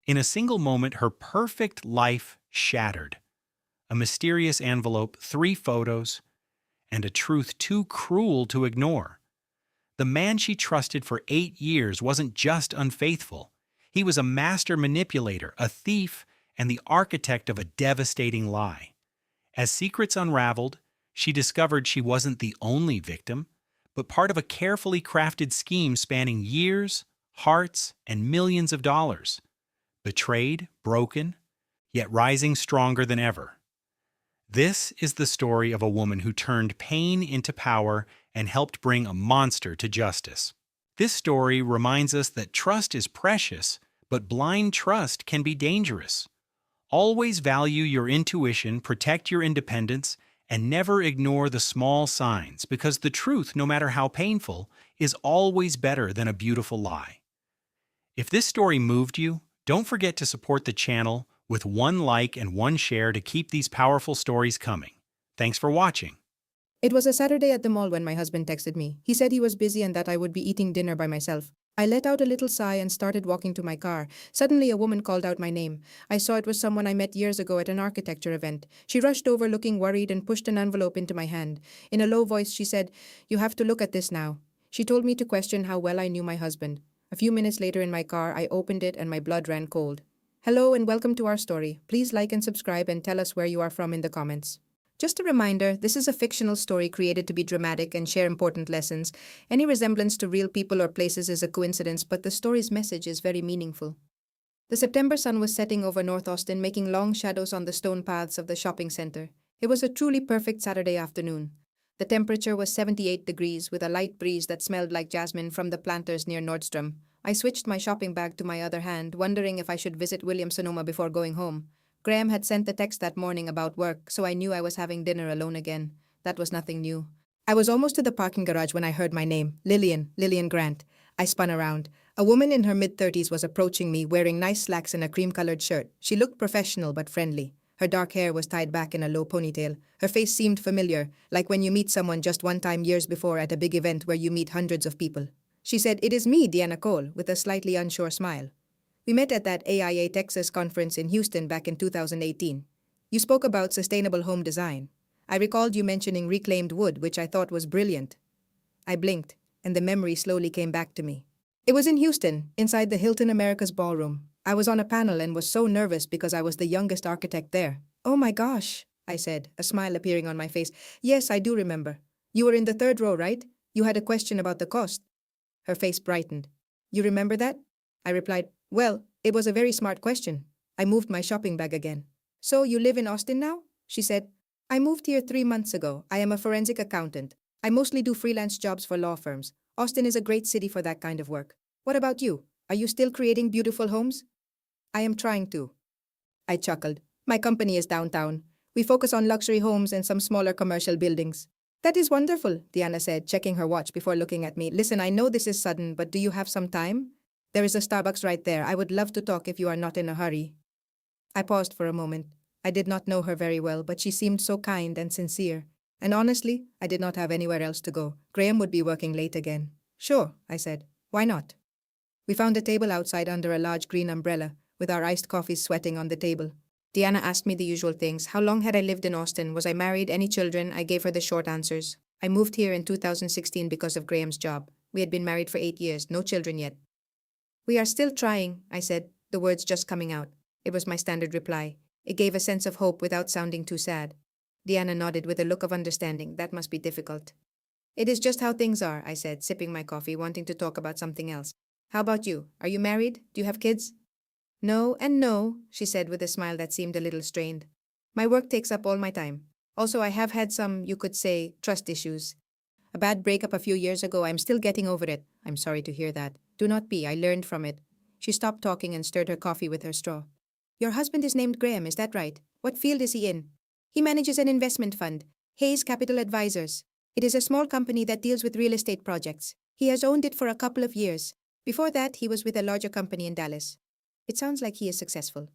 In a single moment, her perfect life shattered. A mysterious envelope, 3 photos, and a truth too cruel to ignore. The man she trusted for 8 years wasn't just unfaithful. He was a master manipulator, a thief, and the architect of a devastating lie. As secrets unraveled, she discovered she wasn't the only victim, but part of a carefully crafted scheme spanning years, hearts, and millions of dollars. Betrayed, broken, yet rising stronger than ever. This is the story of a woman who turned pain into power and helped bring a monster to justice. This story reminds us that trust is precious, but blind trust can be dangerous. Always value your intuition, protect your independence, and never ignore the small signs because the truth, no matter how painful, is always better than a beautiful lie. If this story moved you, don't forget to support the channel with 1 like and 1 share to keep these powerful stories coming. Thanks for watching. It was a Saturday at the mall when my husband texted me. He said he was busy and that I would be eating dinner by myself. I let out a little sigh and started walking to my car. Suddenly, a woman called out my name. I saw it was someone I met years ago at an architecture event. She rushed over looking worried and pushed an envelope into my hand. In a low voice, she said, "You have to look at this now." She told me to question how well I knew my husband. A few minutes later in my car, I opened it and my blood ran cold. Hello and welcome to our story. Please like and subscribe and tell us where you are from in the comments. Just a reminder, this is a fictional story created to be dramatic and share important lessons. Any resemblance to real people or places is a coincidence, but the story's message is very meaningful. The September sun was setting over North Austin, making long shadows on the stone paths of the shopping center. It was a truly perfect Saturday afternoon. The temperature was 78 degrees with a light breeze that smelled like jasmine from the planters near Nordstrom. I switched my shopping bag to my other hand, wondering if I should visit Williams-Sonoma before going home. Graham had sent the text that morning about work, so I knew I was having dinner alone again. That was nothing new. I was almost to the parking garage when I heard my name, Lillian Grant. I spun around. A woman in her mid-30s was approaching me, wearing nice slacks and a cream-colored shirt. She looked professional but friendly. Her dark hair was tied back in a low ponytail. Her face seemed familiar, like when you meet someone just one time years before at a big event where you meet hundreds of people. She said, "It is me, Deanna Cole," with a slightly unsure smile. "We met at that AIA Texas conference in Houston back in 2018. You spoke about sustainable home design. I recalled you mentioning reclaimed wood, which I thought was brilliant." I blinked, and the memory slowly came back to me. It was in Houston, inside the Hilton Americas ballroom. I was on a panel and was so nervous because I was the youngest architect there. "Oh my gosh," I said, a smile appearing on my face. "Yes, I do remember. You were in the third row, right? You had a question about the cost." Her face brightened. "You remember that?" I replied, "Well, it was a very smart question." I moved my shopping bag again. "So you live in Austin now?" She said, "I moved here 3 months ago. I am a forensic accountant. I mostly do freelance jobs for law firms. Austin is a great city for that kind of work. What about you? Are you still creating beautiful homes?" "I am trying to." I chuckled. "My company is downtown. We focus on luxury homes and some smaller commercial buildings." "That is wonderful," Diana said, checking her watch before looking at me. "Listen, I know this is sudden, but do you have some time? There is a Starbucks right there. I would love to talk if you are not in a hurry." I paused for a moment. I did not know her very well, but she seemed so kind and sincere. And honestly, I did not have anywhere else to go. Graham would be working late again. "Sure," I said. "Why not?" We found a table outside under a large green umbrella, with our iced coffees sweating on the table. Diana asked me the usual things. How long had I lived in Austin? Was I married? Any children? I gave her the short answers. I moved here in 2016 because of Graham's job. We had been married for 8 years, no children yet. "We are still trying," I said, the words just coming out. It was my standard reply. It gave a sense of hope without sounding too sad. Diana nodded with a look of understanding. "That must be difficult." "It is just how things are," I said, sipping my coffee, wanting to talk about something else. "How about you? Are you married? Do you have kids?" "No and no," she said with a smile that seemed a little strained. "My work takes up all my time. Also, I have had some, you could say, trust issues. A bad breakup a few years ago. I'm still getting over it." "I'm sorry to hear that." "Do not be. I learned from it." She stopped talking and stirred her coffee with her straw. "Your husband is named Graham, is that right? What field is he in?" "He manages an investment fund, Hayes Capital Advisors. It is a small company that deals with real estate projects. He has owned it for a couple of years. Before that, he was with a larger company in Dallas." "It sounds like he is successful."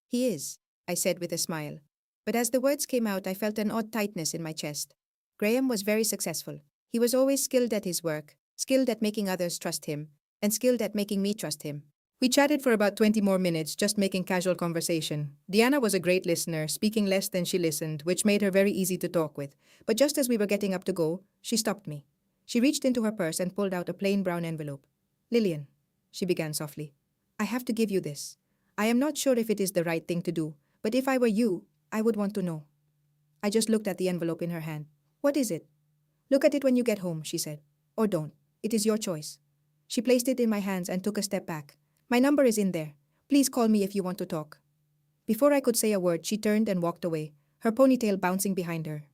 "He is," I said with a smile. But as the words came out, I felt an odd tightness in my chest. Graham was very successful. He was always skilled at his work, skilled at making others trust him, and skilled at making me trust him. We chatted for about 20 more minutes, just making casual conversation. Diana was a great listener, speaking less than she listened, which made her very easy to talk with. But just as we were getting up to go, she stopped me. She reached into her purse and pulled out a plain brown envelope. Lillian, she began softly, I have to give you this. I am not sure if it is the right thing to do, but if I were you, I would want to know. I just looked at the envelope in her hand. What is it? Look at it when you get home, she said. Or don't. It is your choice. She placed it in my hands and took a step back. My number is in there. Please call me if you want to talk. Before I could say a word, she turned and walked away, her ponytail bouncing behind her.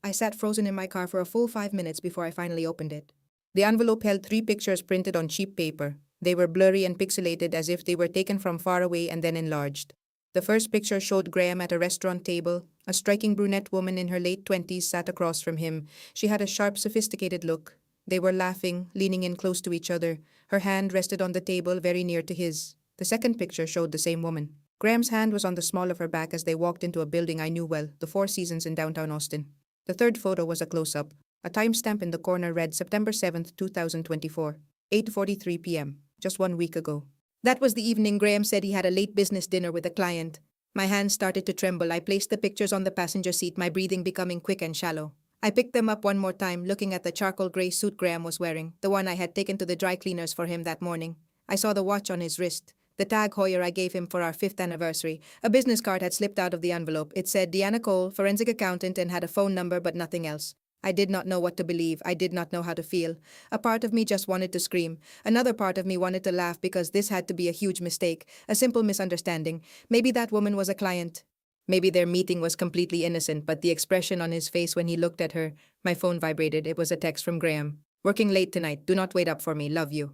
I sat frozen in my car for a full 5 minutes before I finally opened it. The envelope held 3 pictures printed on cheap paper. They were blurry and pixelated as if they were taken from far away and then enlarged. The first picture showed Graham at a restaurant table. A striking brunette woman in her late 20s sat across from him. She had a sharp, sophisticated look. They were laughing, leaning in close to each other. Her hand rested on the table very near to his. The second picture showed the same woman. Graham's hand was on the small of her back as they walked into a building I knew well, the Four Seasons in downtown Austin. The third photo was a close-up. A timestamp in the corner read September 7th, 2024, 8:43 p.m., just 1 week ago. That was the evening Graham said he had a late business dinner with a client. My hands started to tremble. I placed the pictures on the passenger seat, my breathing becoming quick and shallow. I picked them up one more time, looking at the charcoal gray suit Graham was wearing, the one I had taken to the dry cleaners for him that morning. I saw the watch on his wrist, the Tag Heuer I gave him for our 5th anniversary. A business card had slipped out of the envelope. It said Diana Cole, forensic accountant, and had a phone number but nothing else. I did not know what to believe. I did not know how to feel. A part of me just wanted to scream. Another part of me wanted to laugh because this had to be a huge mistake, a simple misunderstanding. Maybe that woman was a client. Maybe their meeting was completely innocent, but the expression on his face when he looked at her, my phone vibrated. It was a text from Graham. Working late tonight. Do not wait up for me. Love you.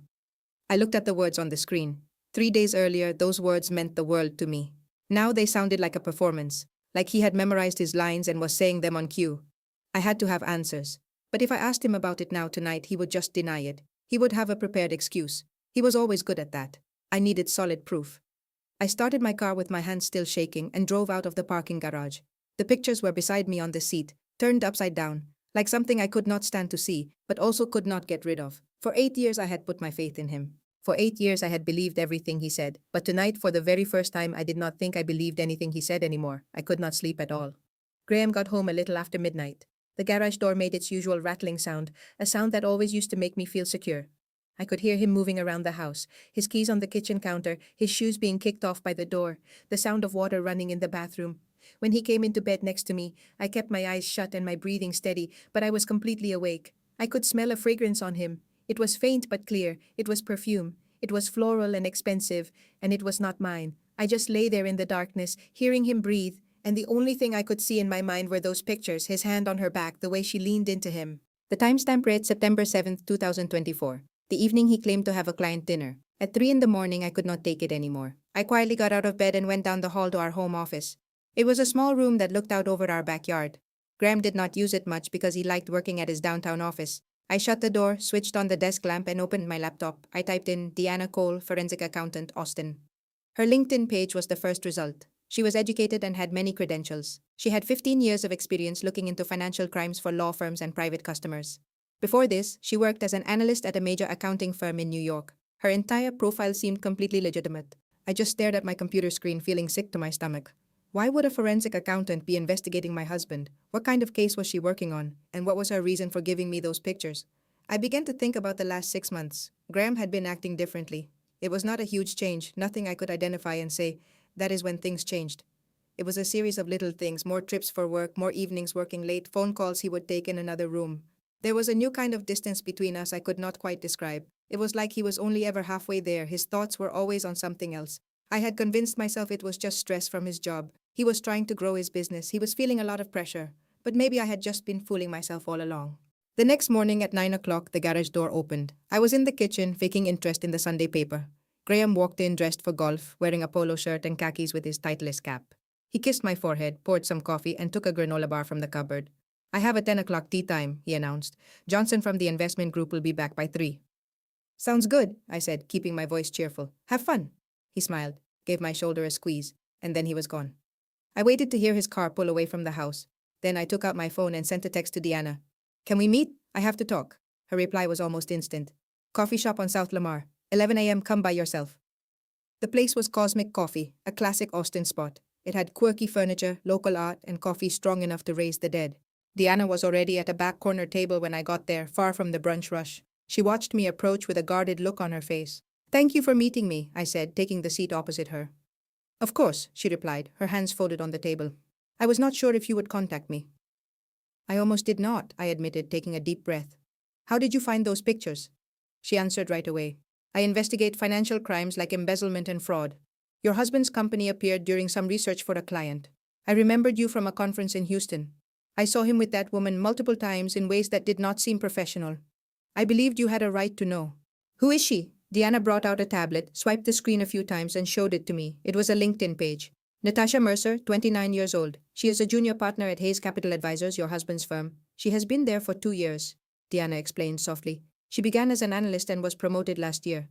I looked at the words on the screen. 3 days earlier, those words meant the world to me. Now they sounded like a performance, like he had memorized his lines and was saying them on cue. I had to have answers. But if I asked him about it now tonight, he would just deny it. He would have a prepared excuse. He was always good at that. I needed solid proof. I started my car with my hands still shaking and drove out of the parking garage. The pictures were beside me on the seat, turned upside down, like something I could not stand to see, but also could not get rid of. For 8 years I had put my faith in him. For 8 years I had believed everything he said, but tonight for the very first time I did not think I believed anything he said anymore. I could not sleep at all. Graham got home a little after midnight. The garage door made its usual rattling sound, a sound that always used to make me feel secure. I could hear him moving around the house, his keys on the kitchen counter, his shoes being kicked off by the door, the sound of water running in the bathroom. When he came into bed next to me, I kept my eyes shut and my breathing steady, but I was completely awake. I could smell a fragrance on him. It was faint but clear. It was perfume. It was floral and expensive, and it was not mine. I just lay there in the darkness, hearing him breathe, and the only thing I could see in my mind were those pictures, his hand on her back, the way she leaned into him. The timestamp read September 7th, 2024. The evening he claimed to have a client dinner. At 3 in the morning, I could not take it anymore. I quietly got out of bed and went down the hall to our home office. It was a small room that looked out over our backyard. Graham did not use it much because he liked working at his downtown office. I shut the door, switched on the desk lamp, and opened my laptop. I typed in Diana Cole, forensic accountant, Austin. Her LinkedIn page was the first result. She was educated and had many credentials. She had 15 years of experience looking into financial crimes for law firms and private customers. Before this, she worked as an analyst at a major accounting firm in New York. Her entire profile seemed completely legitimate. I just stared at my computer screen, feeling sick to my stomach. Why would a forensic accountant be investigating my husband? What kind of case was she working on? And what was her reason for giving me those pictures? I began to think about the last 6 months. Graham had been acting differently. It was not a huge change, nothing I could identify and say, that is when things changed. It was a series of little things, more trips for work, more evenings working late, phone calls he would take in another room. There was a new kind of distance between us I could not quite describe. It was like he was only ever halfway there. His thoughts were always on something else. I had convinced myself it was just stress from his job. He was trying to grow his business. He was feeling a lot of pressure. But maybe I had just been fooling myself all along. The next morning at 9 o'clock, the garage door opened. I was in the kitchen, faking interest in the Sunday paper. Graham walked in dressed for golf, wearing a polo shirt and khakis with his tightless cap. He kissed my forehead, poured some coffee, and took a granola bar from the cupboard. I have a 10 o'clock tea time, he announced. Johnson from the investment group will be back by 3. Sounds good, I said, keeping my voice cheerful. Have fun. He smiled, gave my shoulder a squeeze, and then he was gone. I waited to hear his car pull away from the house. Then I took out my phone and sent a text to Diana. Can we meet? I have to talk. Her reply was almost instant. Coffee shop on South Lamar. 11 a.m. Come by yourself. The place was Cosmic Coffee, a classic Austin spot. It had quirky furniture, local art, and coffee strong enough to raise the dead. Deanna was already at a back corner table when I got there, far from the brunch rush. She watched me approach with a guarded look on her face. "Thank you for meeting me," I said, taking the seat opposite her. "Of course," she replied, her hands folded on the table. "I was not sure if you would contact me." "I almost did not," I admitted, taking a deep breath. "How did you find those pictures?" She answered right away. "I investigate financial crimes like embezzlement and fraud. Your husband's company appeared during some research for a client. I remembered you from a conference in Houston. I saw him with that woman multiple times in ways that did not seem professional. I believed you had a right to know." "Who is she?" Deanna brought out a tablet, swiped the screen a few times, and showed it to me. It was a LinkedIn page. "Natasha Mercer, 29 years old. She is a junior partner at Hayes Capital Advisors, your husband's firm. She has been there for 2 years," Deanna explained softly. "She began as an analyst and was promoted last year."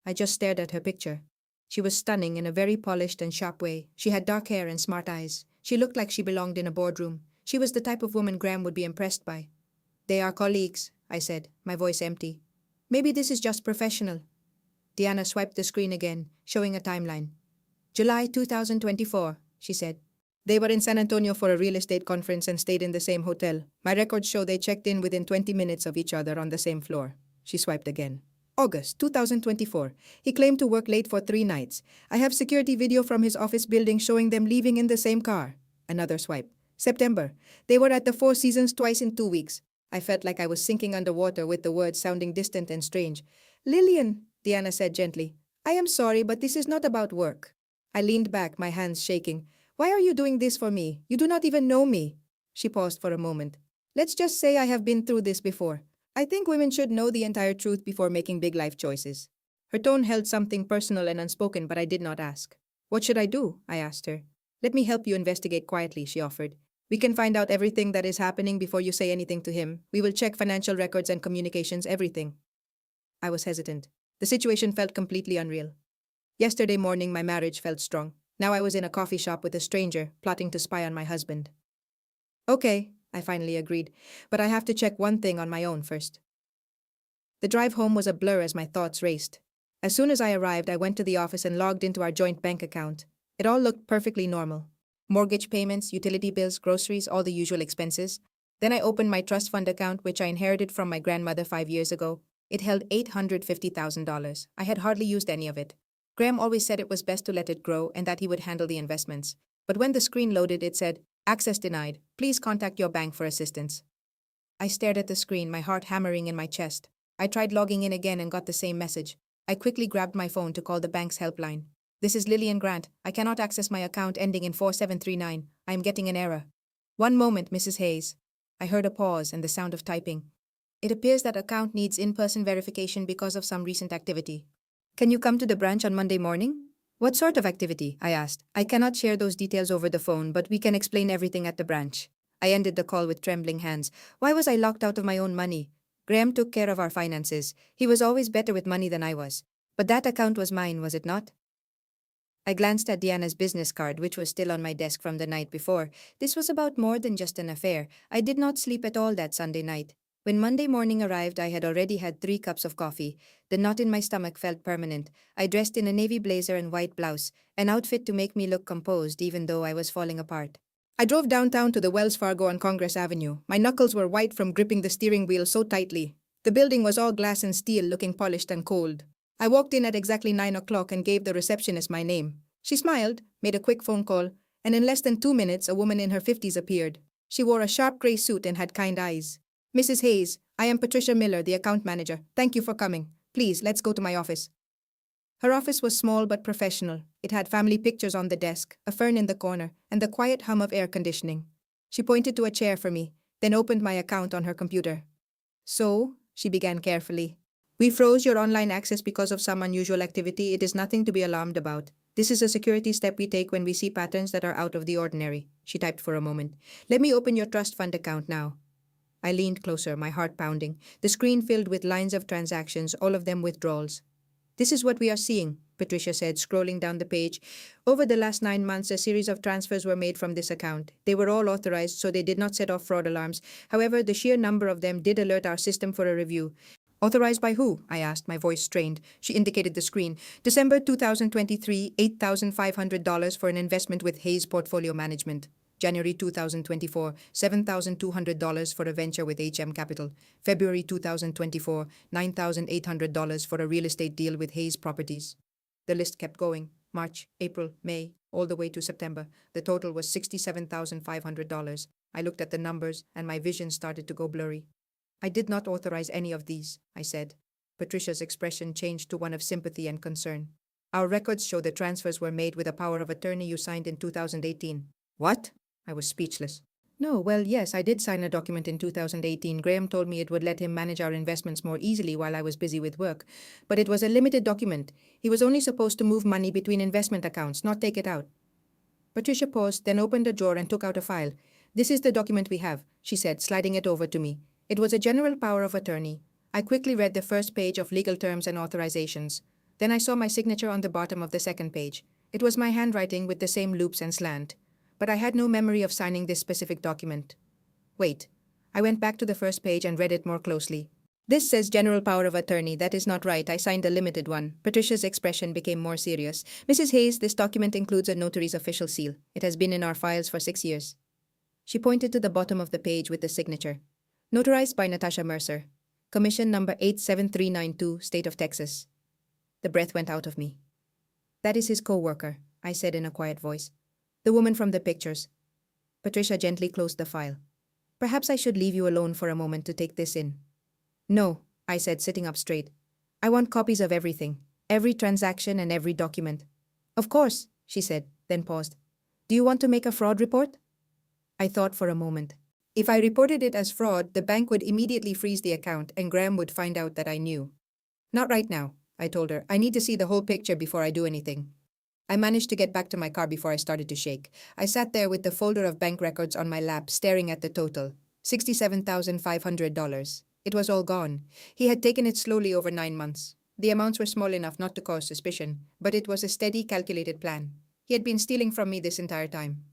I just stared at her picture. She was stunning in a very polished and sharp way. She had dark hair and smart eyes. She looked like she belonged in a boardroom. She was the type of woman Graham would be impressed by. "They are colleagues," I said, my voice empty. "Maybe this is just professional." Deanna swiped the screen again, showing a timeline. "July 2024, she said. "They were in San Antonio for a real estate conference and stayed in the same hotel. My records show they checked in within 20 minutes of each other on the same floor." She swiped again. "August 2024. He claimed to work late for 3 nights. I have security video from his office building showing them leaving in the same car." Another swipe. "September. They were at the Four Seasons twice in 2 weeks." I felt like I was sinking underwater with the words sounding distant and strange. "Lillian," Deanna said gently, "I am sorry, but this is not about work." I leaned back, my hands shaking. "Why are you doing this for me? You do not even know me." She paused for a moment. "Let's just say I have been through this before. I think women should know the entire truth before making big life choices." Her tone held something personal and unspoken, but I did not ask. "What should I do?" I asked her. "Let me help you investigate quietly," she offered. "We can find out everything that is happening before you say anything to him. We will check financial records and communications, everything." I was hesitant. The situation felt completely unreal. Yesterday morning, my marriage felt strong. Now I was in a coffee shop with a stranger, plotting to spy on my husband. "Okay," I finally agreed, "but I have to check one thing on my own first." The drive home was a blur as my thoughts raced. As soon as I arrived, I went to the office and logged into our joint bank account. It all looked perfectly normal. Mortgage payments, utility bills, groceries, all the usual expenses. Then I opened my trust fund account, which I inherited from my grandmother 5 years ago. It held $850,000. I had hardly used any of it. Graham always said it was best to let it grow and that he would handle the investments. But when the screen loaded, it said, "Access denied. Please contact your bank for assistance." I stared at the screen, my heart hammering in my chest. I tried logging in again and got the same message. I quickly grabbed my phone to call the bank's helpline. "This is Lillian Grant. I cannot access my account ending in 4739. I am getting an error." "One moment, Mrs. Hayes." I heard a pause and the sound of typing. "It appears that account needs in-person verification because of some recent activity. Can you come to the branch on Monday morning?" "What sort of activity?" I asked. "I cannot share those details over the phone, but we can explain everything at the branch." I ended the call with trembling hands. Why was I locked out of my own money? Graham took care of our finances. He was always better with money than I was. But that account was mine, was it not? I glanced at Deanna's business card, which was still on my desk from the night before. This was about more than just an affair. I did not sleep at all that Sunday night. When Monday morning arrived, I had already had 3 cups of coffee. The knot in my stomach felt permanent. I dressed in a navy blazer and white blouse, an outfit to make me look composed even though I was falling apart. I drove downtown to the Wells Fargo on Congress Avenue. My knuckles were white from gripping the steering wheel so tightly. The building was all glass and steel, looking polished and cold. I walked in at exactly 9 o'clock and gave the receptionist my name. She smiled, made a quick phone call, and in less than 2 minutes, a woman in her 50s appeared. She wore a sharp gray suit and had kind eyes. "Mrs. Hayes, I am Patricia Miller, the account manager. Thank you for coming. Please, let's go to my office." Her office was small but professional. It had family pictures on the desk, a fern in the corner, and the quiet hum of air conditioning. She pointed to a chair for me, then opened my account on her computer. "So," she began carefully, "we froze your online access because of some unusual activity. It is nothing to be alarmed about. This is a security step we take when we see patterns that are out of the ordinary." She typed for a moment. "Let me open your trust fund account now." I leaned closer, my heart pounding. The screen filled with lines of transactions, all of them withdrawals. "This is what we are seeing," Patricia said, scrolling down the page. "Over the last 9 months, a series of transfers were made from this account. They were all authorized, so they did not set off fraud alarms. However, the sheer number of them did alert our system for a review. Authorized by who? I asked, my voice strained. She indicated the screen. December 2023, $8,500 for an investment with Hayes Portfolio Management. January 2024, $7,200 for a venture with HM Capital. February 2024, $9,800 for a real estate deal with Hayes Properties. The list kept going. March, April, May, all the way to September. The total was $67,500. I looked at the numbers and my vision started to go blurry. I did not authorize any of these, I said. Patricia's expression changed to one of sympathy and concern. Our records show the transfers were made with a power of attorney you signed in 2018. What? I was speechless. No, well, yes, I did sign a document in 2018. Graham told me it would let him manage our investments more easily while I was busy with work. But it was a limited document. He was only supposed to move money between investment accounts, not take it out. Patricia paused, then opened a drawer and took out a file. This is the document we have, she said, sliding it over to me. It was a general power of attorney. I quickly read the first page of legal terms and authorizations. Then I saw my signature on the bottom of the second page. It was my handwriting with the same loops and slant. But I had no memory of signing this specific document. Wait. I went back to the first page and read it more closely. This says general power of attorney. That is not right. I signed a limited one. Patricia's expression became more serious. Mrs. Hayes, this document includes a notary's official seal. It has been in our files for 6 years. She pointed to the bottom of the page with the signature. Notarized by Natasha Mercer. Commission number 87392, State of Texas. The breath went out of me. That is his co-worker, I said in a quiet voice. The woman from the pictures. Patricia gently closed the file. Perhaps I should leave you alone for a moment to take this in. No, I said, sitting up straight. I want copies of everything, every transaction and every document. Of course, she said, then paused. Do you want to make a fraud report? I thought for a moment. If I reported it as fraud, the bank would immediately freeze the account and Graham would find out that I knew. Not right now, I told her. I need to see the whole picture before I do anything. I managed to get back to my car before I started to shake. I sat there with the folder of bank records on my lap, staring at the total. $67,500. It was all gone. He had taken it slowly over 9 months. The amounts were small enough not to cause suspicion, but it was a steady, calculated plan. He had been stealing from me this entire time.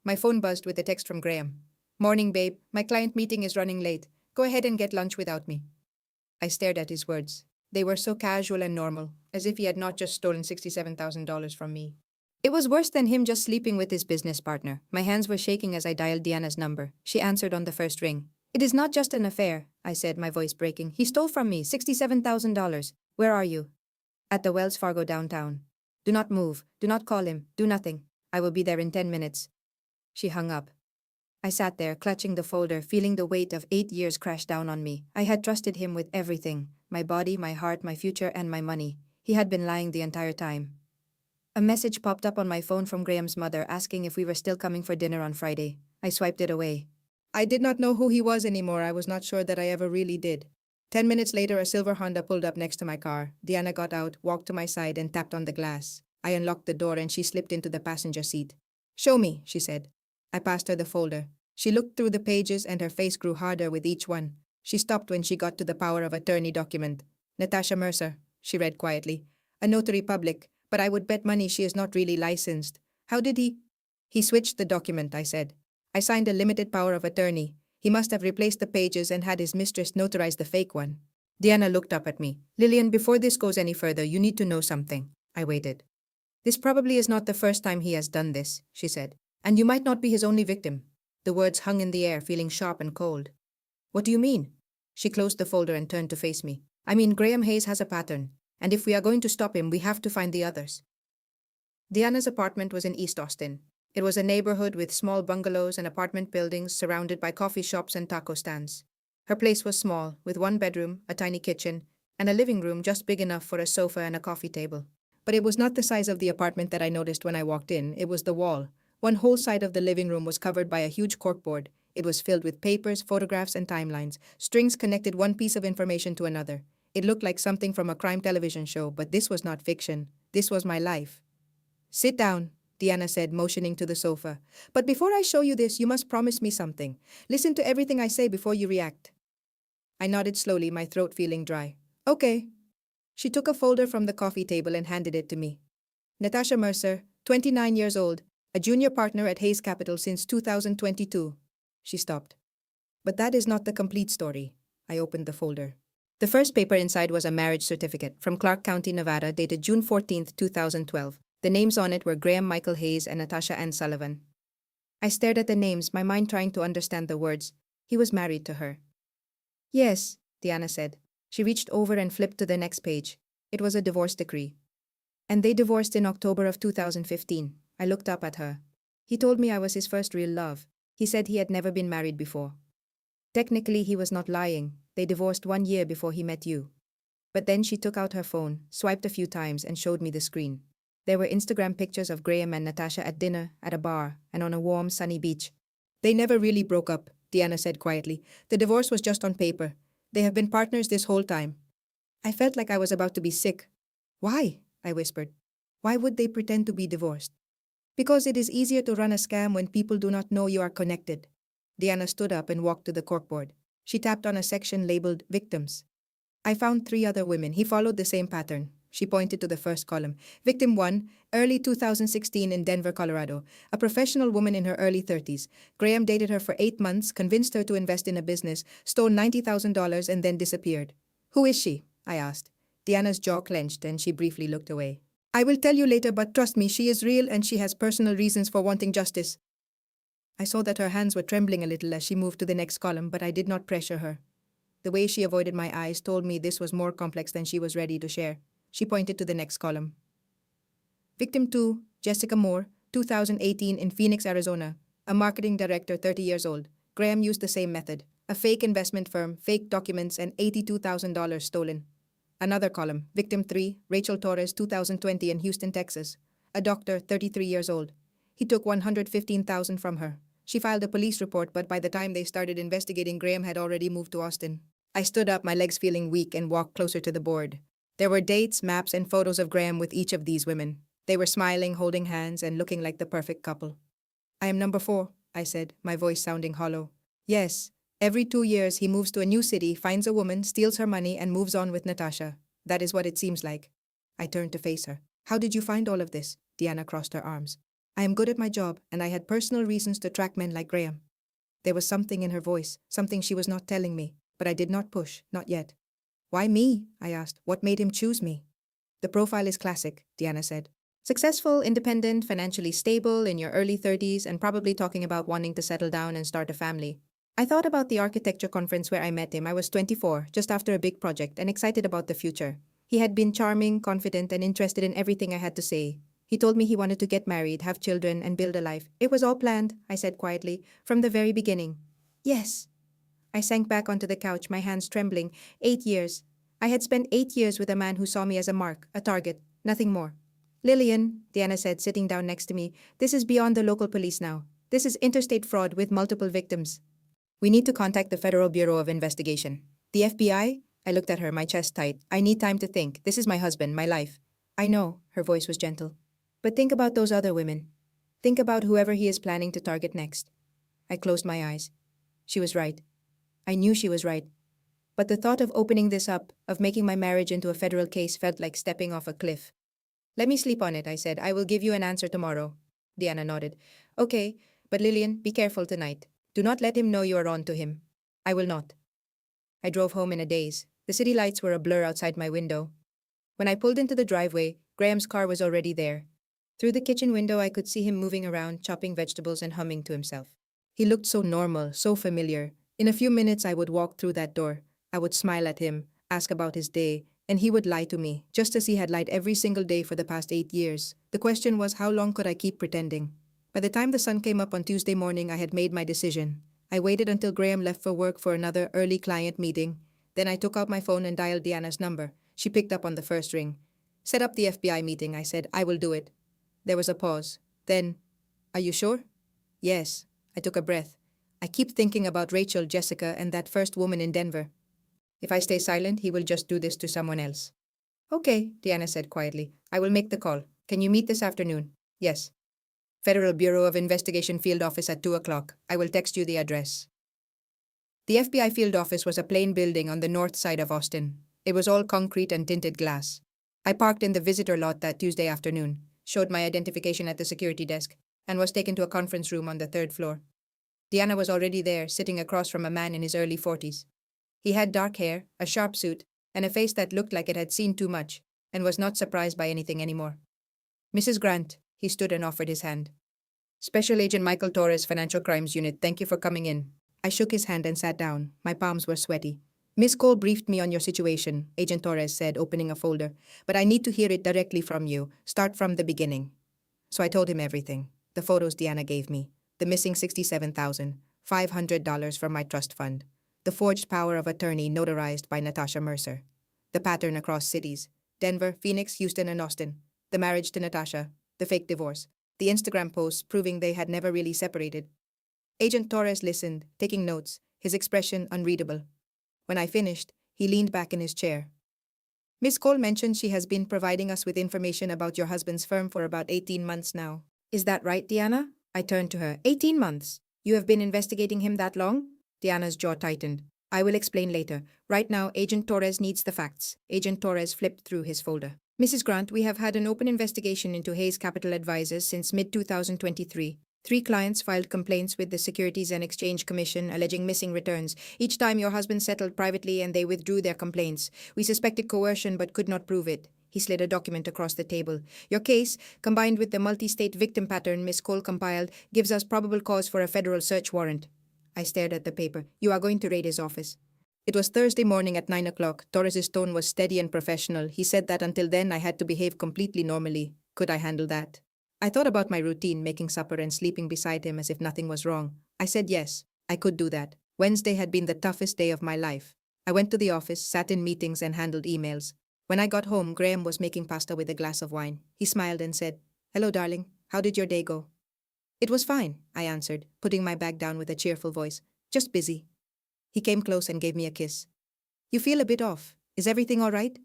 My phone buzzed with a text from Graham. Morning, babe. My client meeting is running late. Go ahead and get lunch without me. I stared at his words. They were so casual and normal, as if he had not just stolen $67,000 from me. It was worse than him just sleeping with his business partner. My hands were shaking as I dialed Deanna's number. She answered on the first ring. It is not just an affair, I said, my voice breaking. He stole from me $67,000. Where are you? At the Wells Fargo downtown. Do not move. Do not call him. Do nothing. I will be there in 10 minutes. She hung up. I sat there, clutching the folder, feeling the weight of 8 years crash down on me. I had trusted him with everything. My body, my heart, my future, and my money. He had been lying the entire time. A message popped up on my phone from Graham's mother asking if we were still coming for dinner on Friday. I swiped it away. I did not know who he was anymore. I was not sure that I ever really did. 10 minutes later, a silver Honda pulled up next to my car. Deanna got out, walked to my side, and tapped on the glass. I unlocked the door and she slipped into the passenger seat. Show me, she said. I passed her the folder. She looked through the pages and her face grew harder with each one. She stopped when she got to the power of attorney document. Natasha Mercer, she read quietly. A notary public, but I would bet money she is not really licensed. How did he? He switched the document, I said. I signed a limited power of attorney. He must have replaced the pages and had his mistress notarize the fake one. Deanna looked up at me. Lillian, before this goes any further, you need to know something. I waited. This probably is not the first time he has done this, she said. And you might not be his only victim. The words hung in the air, feeling sharp and cold. What do you mean? She closed the folder and turned to face me. I mean, Graham Hayes has a pattern, and if we are going to stop him, we have to find the others. Deanna's apartment was in East Austin. It was a neighborhood with small bungalows and apartment buildings surrounded by coffee shops and taco stands. Her place was small, with 1 bedroom, a tiny kitchen, and a living room just big enough for a sofa and a coffee table. But it was not the size of the apartment that I noticed when I walked in, it was the wall. One whole side of the living room was covered by a huge corkboard. It was filled with papers, photographs, and timelines. Strings connected one piece of information to another. It looked like something from a crime television show, but this was not fiction. This was my life. Sit down, Deanna said, motioning to the sofa. But before I show you this, you must promise me something. Listen to everything I say before you react. I nodded slowly, my throat feeling dry. Okay. She took a folder from the coffee table and handed it to me. Natasha Mercer, 29 years old, a junior partner at Hayes Capital since 2022. She stopped. But that is not the complete story. I opened the folder. The first paper inside was a marriage certificate from Clark County, Nevada, dated June 14, 2012. The names on it were Graham Michael Hayes and Natasha Ann Sullivan. I stared at the names, my mind trying to understand the words. He was married to her. Yes, Deanna said. She reached over and flipped to the next page. It was a divorce decree. And they divorced in October of 2015. I looked up at her. He told me I was his first real love. He said he had never been married before. Technically, he was not lying. They divorced 1 year before he met you. But then she took out her phone, swiped a few times, and showed me the screen. There were Instagram pictures of Graham and Natasha at dinner, at a bar, and on a warm, sunny beach. They never really broke up, Deanna said quietly. The divorce was just on paper. They have been partners this whole time. I felt like I was about to be sick. Why? I whispered. Why would they pretend to be divorced? Because it is easier to run a scam when people do not know you are connected. Deanna stood up and walked to the corkboard. She tapped on a section labeled Victims. I found 3 other women. He followed the same pattern. She pointed to the first column. Victim 1, early 2016 in Denver, Colorado. A professional woman in her early 30s. Graham dated her for 8 months, convinced her to invest in a business, stole $90,000 and then disappeared. Who is she? I asked. Deanna's jaw clenched and she briefly looked away. I will tell you later, but trust me, she is real and she has personal reasons for wanting justice. I saw that her hands were trembling a little as she moved to the next column, but I did not pressure her. The way she avoided my eyes told me this was more complex than she was ready to share. She pointed to the next column. Victim 2, Jessica Moore, 2018 in Phoenix, Arizona. A marketing director, 30 years old. Graham used the same method. A fake investment firm, fake documents, and $82,000 stolen. Another column. Victim 3, Rachel Torres, 2020 in Houston, Texas. A doctor, 33 years old. He took $115,000 from her. She filed a police report, but by the time they started investigating, Graham had already moved to Austin. I stood up, my legs feeling weak, and walked closer to the board. There were dates, maps, and photos of Graham with each of these women. They were smiling, holding hands, and looking like the perfect couple. I am number 4, I said, my voice sounding hollow. Yes, every 2 years he moves to a new city, finds a woman, steals her money, and moves on with Natasha. That is what it seems like. I turned to face her. How did you find all of this? Deanna crossed her arms. I am good at my job, and I had personal reasons to track men like Graham. There was something in her voice, something she was not telling me, but I did not push, not yet. Why me? I asked. What made him choose me? The profile is classic, Deanna said. Successful, independent, financially stable, in your early 30s, and probably talking about wanting to settle down and start a family. I thought about the architecture conference where I met him. I was 24, just after a big project, and excited about the future. He had been charming, confident, and interested in everything I had to say. He told me he wanted to get married, have children, and build a life. It was all planned, I said quietly, from the very beginning. Yes. I sank back onto the couch, my hands trembling. 8 years. I had spent 8 years with a man who saw me as a mark, a target, nothing more. Lillian, Deanna said, sitting down next to me, this is beyond the local police now. This is interstate fraud with multiple victims. We need to contact the Federal Bureau of Investigation. The FBI? I looked at her, my chest tight. I need time to think. This is my husband, my life. I know, her voice was gentle. But think about those other women. Think about whoever he is planning to target next. I closed my eyes. She was right. I knew she was right. But the thought of opening this up, of making my marriage into a federal case, felt like stepping off a cliff. Let me sleep on it, I said. I will give you an answer tomorrow. Deanna nodded. Okay, but Lillian, be careful tonight. Do not let him know you are on to him. I will not. I drove home in a daze. The city lights were a blur outside my window. When I pulled into the driveway, Graham's car was already there. Through the kitchen window, I could see him moving around, chopping vegetables and humming to himself. He looked so normal, so familiar. In a few minutes, I would walk through that door. I would smile at him, ask about his day, and he would lie to me, just as he had lied every single day for the past 8 years. The question was, how long could I keep pretending? By the time the sun came up on Tuesday morning, I had made my decision. I waited until Graham left for work for another early client meeting. Then I took out my phone and dialed Deanna's number. She picked up on the first ring. Set up the FBI meeting, I said. I will do it. There was a pause. Then, are you sure? Yes. I took a breath. I keep thinking about Rachel, Jessica, and that first woman in Denver. If I stay silent, he will just do this to someone else. Okay, Deanna said quietly. I will make the call. Can you meet this afternoon? Yes. Federal Bureau of Investigation Field Office at 2 o'clock. I will text you the address. The FBI field office was a plain building on the north side of Austin. It was all concrete and tinted glass. I parked in the visitor lot that Tuesday afternoon, showed my identification at the security desk, and was taken to a conference room on the 3rd floor. Deanna was already there, sitting across from a man in his early 40s. He had dark hair, a sharp suit, and a face that looked like it had seen too much and was not surprised by anything anymore. Mrs. Grant, he stood and offered his hand. Special Agent Michael Torres, Financial Crimes Unit, thank you for coming in. I shook his hand and sat down. My palms were sweaty. Miss Cole briefed me on your situation, Agent Torres said, opening a folder. But I need to hear it directly from you. Start from the beginning. So I told him everything. The photos Deanna gave me. The missing $67,500 from my trust fund. The forged power of attorney notarized by Natasha Mercer. The pattern across cities. Denver, Phoenix, Houston, and Austin. The marriage to Natasha. The fake divorce. The Instagram posts proving they had never really separated. Agent Torres listened, taking notes, his expression unreadable. When I finished, he leaned back in his chair. Miss Cole mentioned she has been providing us with information about your husband's firm for about 18 months now. Is that right, Deanna? I turned to her. 18 months? You have been investigating him that long? Deanna's jaw tightened. I will explain later. Right now, Agent Torres needs the facts. Agent Torres flipped through his folder. Mrs. Grant, we have had an open investigation into Hayes Capital Advisors since mid-2023. 3 clients filed complaints with the Securities and Exchange Commission alleging missing returns. Each time your husband settled privately and they withdrew their complaints. We suspected coercion but could not prove it. He slid a document across the table. Your case, combined with the multi-state victim pattern Miss Cole compiled, gives us probable cause for a federal search warrant. I stared at the paper. You are going to raid his office. It was Thursday morning at 9 o'clock. Torres's tone was steady and professional. He said that until then I had to behave completely normally. Could I handle that? I thought about my routine, making supper and sleeping beside him as if nothing was wrong. I said yes, I could do that. Wednesday had been the toughest day of my life. I went to the office, sat in meetings, and handled emails. When I got home, Graham was making pasta with a glass of wine. He smiled and said, "Hello, darling. How did your day go?" "It was fine," I answered, putting my bag down with a cheerful voice. "Just busy." He came close and gave me a kiss. "You feel a bit off. Is everything all right?"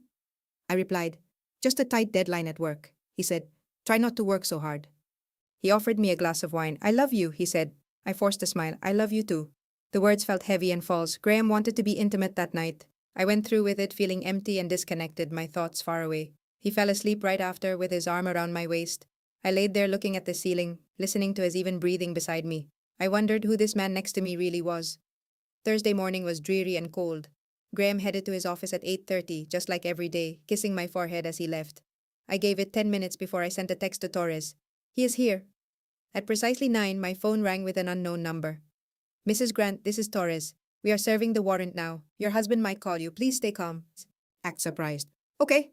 I replied, "Just a tight deadline at work." He said, "Try not to work so hard." He offered me a glass of wine. "I love you," he said. I forced a smile. "I love you too." The words felt heavy and false. Graham wanted to be intimate that night. I went through with it feeling empty and disconnected, my thoughts far away. He fell asleep right after with his arm around my waist. I laid there looking at the ceiling, listening to his even breathing beside me. I wondered who this man next to me really was. Thursday morning was dreary and cold. Graham headed to his office at 8:30, just like every day, kissing my forehead as he left. I gave it 10 minutes before I sent a text to Torres. "He is here." At precisely 9, my phone rang with an unknown number. "Mrs. Grant, this is Torres. We are serving the warrant now. Your husband might call you. Please stay calm." Act surprised. "Okay."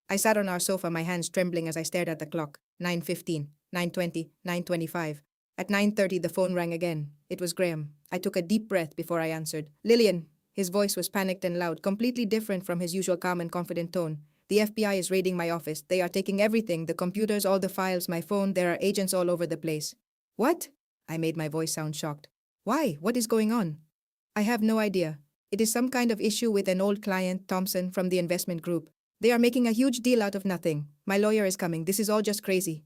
I sat on our sofa, my hands trembling as I stared at the clock. 9:15, 9:20, 9:25. At 9:30, the phone rang again. It was Graham. I took a deep breath before I answered. "Lillian." His voice was panicked and loud, completely different from his usual calm and confident tone. "The FBI is raiding my office. They are taking everything, the computers, all the files, my phone. There are agents all over the place." "What?" I made my voice sound shocked. "Why? What is going on?" "I have no idea. It is some kind of issue with an old client, Thompson, from the investment group. They are making a huge deal out of nothing. My lawyer is coming. This is all just crazy."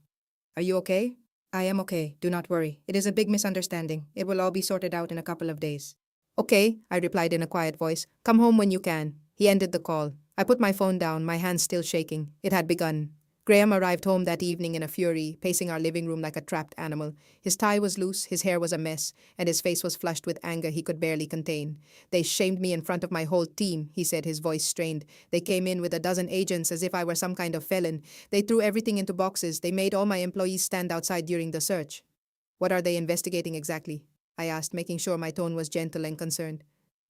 "Are you okay?" "I am okay. Do not worry. It is a big misunderstanding. It will all be sorted out in a couple of days." "Okay," I replied in a quiet voice. "Come home when you can." He ended the call. I put my phone down, my hands still shaking. It had begun. Graham arrived home that evening in a fury, pacing our living room like a trapped animal. His tie was loose, his hair was a mess, and his face was flushed with anger he could barely contain. "They shamed me in front of my whole team," he said, his voice strained. "They came in with a dozen agents as if I were some kind of felon. They threw everything into boxes. They made all my employees stand outside during the search." "What are they investigating exactly?" I asked, making sure my tone was gentle and concerned.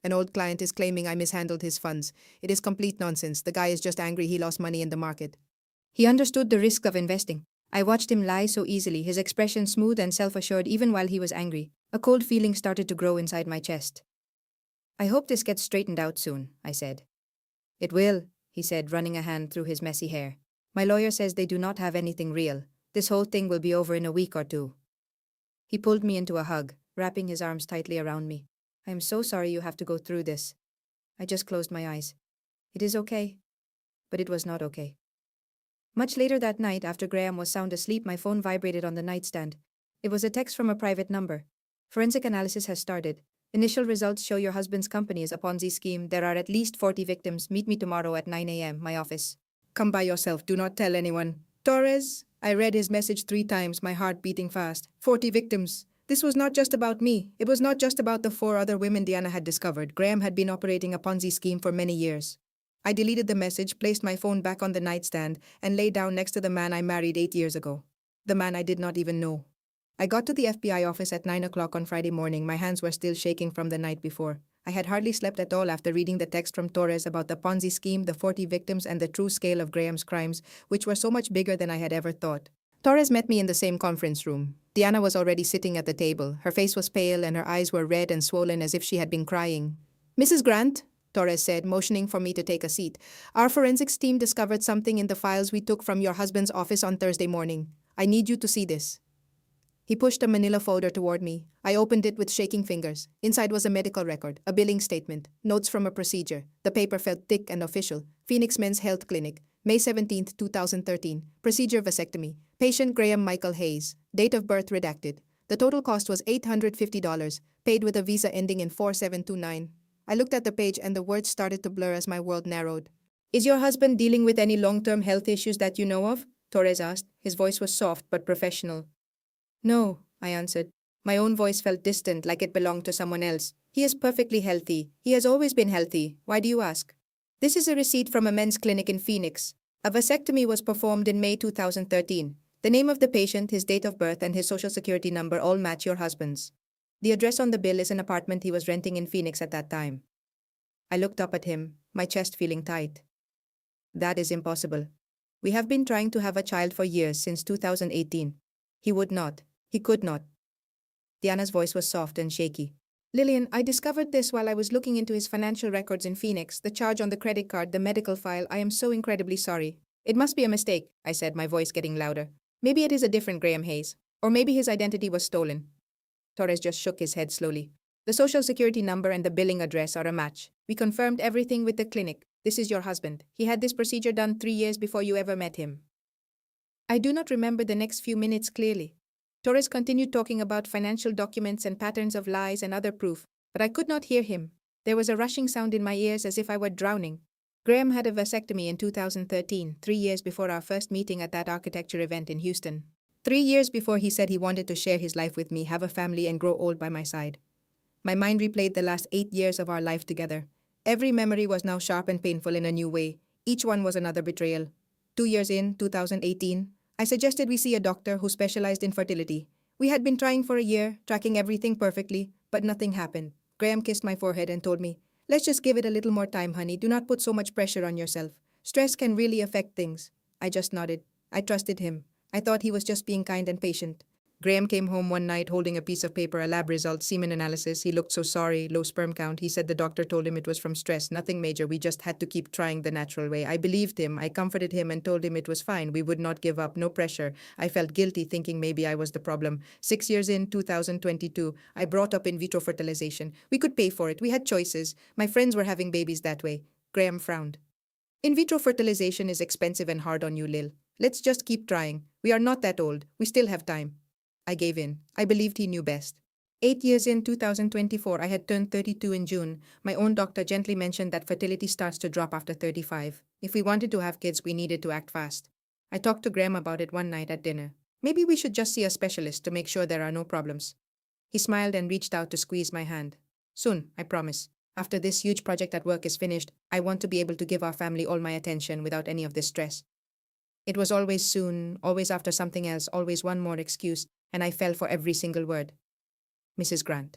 "An old client is claiming I mishandled his funds. It is complete nonsense. The guy is just angry he lost money in the market." He understood the risk of investing. I watched him lie so easily, his expression smooth and self-assured even while he was angry. A cold feeling started to grow inside my chest. "I hope this gets straightened out soon," I said. "It will," he said, running a hand through his messy hair. "My lawyer says they do not have anything real. This whole thing will be over in a week or two." He pulled me into a hug, wrapping his arms tightly around me. "I am so sorry you have to go through this." I just closed my eyes. It is okay. But it was not okay. Much later that night, after Graham was sound asleep, my phone vibrated on the nightstand. It was a text from a private number. "Forensic analysis has started. Initial results show your husband's company is a Ponzi scheme. There are at least 40 victims. Meet me tomorrow at 9 a.m., my office. Come by yourself. Do not tell anyone." "Torres?" I read his message 3 times, my heart beating fast. 40 victims. This was not just about me. It was not just about the 4 other women Deanna had discovered. Graham had been operating a Ponzi scheme for many years. I deleted the message, placed my phone back on the nightstand, and lay down next to the man I married 8 years ago. The man I did not even know. I got to the FBI office at 9 o'clock on Friday morning. My hands were still shaking from the night before. I had hardly slept at all after reading the text from Torres about the Ponzi scheme, the 40 victims, and the true scale of Graham's crimes, which were so much bigger than I had ever thought. Torres met me in the same conference room. Diana was already sitting at the table. Her face was pale and her eyes were red and swollen as if she had been crying. "Mrs. Grant," Torres said, motioning for me to take a seat, "our forensics team discovered something in the files we took from your husband's office on Thursday morning. I need you to see this." He pushed a manila folder toward me. I opened it with shaking fingers. Inside was a medical record, a billing statement, notes from a procedure. The paper felt thick and official. Phoenix Men's Health Clinic, May 17, 2013. Procedure vasectomy. Patient Graham Michael Hayes. Date of birth redacted. The total cost was $850, paid with a visa ending in 4729. I looked at the page and the words started to blur as my world narrowed. "Is your husband dealing with any long-term health issues that you know of?" Torres asked. His voice was soft but professional. "No," I answered. My own voice felt distant, like it belonged to someone else. "He is perfectly healthy. He has always been healthy. Why do you ask?" "This is a receipt from a men's clinic in Phoenix. A vasectomy was performed in May 2013. The name of the patient, his date of birth, and his social security number all match your husband's. The address on the bill is an apartment he was renting in Phoenix at that time." I looked up at him, my chest feeling tight. "That is impossible. We have been trying to have a child for years, since 2018. He would not. He could not." Diana's voice was soft and shaky. "Lillian, I discovered this while I was looking into his financial records in Phoenix, the charge on the credit card, the medical file. I am so incredibly sorry." "It must be a mistake," I said, my voice getting louder. "Maybe it is a different Graham Hayes. Or maybe his identity was stolen." Torres just shook his head slowly. "The social security number and the billing address are a match. We confirmed everything with the clinic. This is your husband. He had this procedure done 3 years before you ever met him." I do not remember the next few minutes clearly. Torres continued talking about financial documents and patterns of lies and other proof, but I could not hear him. There was a rushing sound in my ears as if I were drowning. Graham had a vasectomy in 2013, 3 years before our first meeting at that architecture event in Houston. 3 years before he said he wanted to share his life with me, have a family, and grow old by my side. My mind replayed the last 8 years of our life together. Every memory was now sharp and painful in a new way. Each one was another betrayal. 2 years in, 2018, I suggested we see a doctor who specialized in fertility. We had been trying for a year, tracking everything perfectly, but nothing happened. Graham kissed my forehead and told me, "Let's just give it a little more time, honey. Do not put so much pressure on yourself. Stress can really affect things." I just nodded. I trusted him. I thought he was just being kind and patient. Graham came home one night holding a piece of paper, a lab result, semen analysis. He looked so sorry, low sperm count. He said the doctor told him it was from stress, nothing major. We just had to keep trying the natural way. I believed him. I comforted him and told him it was fine. We would not give up, no pressure. I felt guilty thinking maybe I was the problem. 6 years in, 2022, I brought up in vitro fertilization. We could pay for it. We had choices. My friends were having babies that way. Graham frowned. "In vitro fertilization is expensive and hard on you, Lil. Let's just keep trying. We are not that old. We still have time." I gave in. I believed he knew best. 8 years in, 2024, I had turned 32 in June. My own doctor gently mentioned that fertility starts to drop after 35. If we wanted to have kids, we needed to act fast. I talked to Graham about it one night at dinner. "Maybe we should just see a specialist to make sure there are no problems." He smiled and reached out to squeeze my hand. "Soon, I promise. After this huge project at work is finished, I want to be able to give our family all my attention without any of this stress." It was always soon, always after something else, always one more excuse, and I fell for every single word. "Mrs. Grant."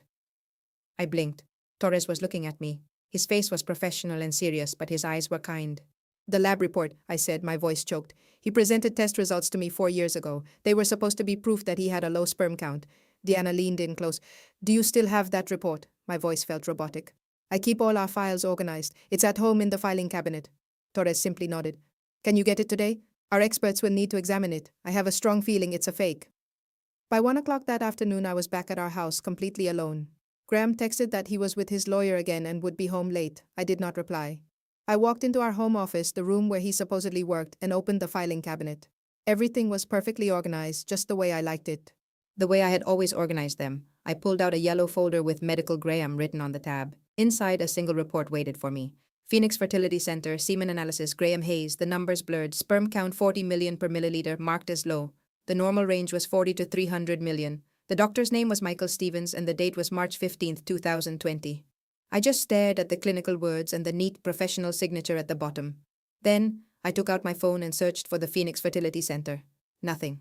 I blinked. Torres was looking at me. His face was professional and serious, but his eyes were kind. "The lab report," I said, my voice choked. "He presented test results to me 4 years ago. They were supposed to be proof that he had a low sperm count." Diana leaned in close. "Do you still have that report?" My voice felt robotic. "I keep all our files organized. It's at home in the filing cabinet." Torres simply nodded. "Can you get it today? Our experts will need to examine it. I have a strong feeling it's a fake." By 1 o'clock that afternoon, I was back at our house, completely alone. Graham texted that he was with his lawyer again and would be home late. I did not reply. I walked into our home office, the room where he supposedly worked, and opened the filing cabinet. Everything was perfectly organized, just the way I liked it. The way I had always organized them. I pulled out a yellow folder with Medical Graham written on the tab. Inside, a single report waited for me. Phoenix Fertility Center, semen analysis, Graham Hayes, the numbers blurred, sperm count 40 million per milliliter, marked as low. The normal range was 40 to 300 million. The doctor's name was Michael Stevens and the date was March 15, 2020. I just stared at the clinical words and the neat professional signature at the bottom. Then, I took out my phone and searched for the Phoenix Fertility Center. Nothing.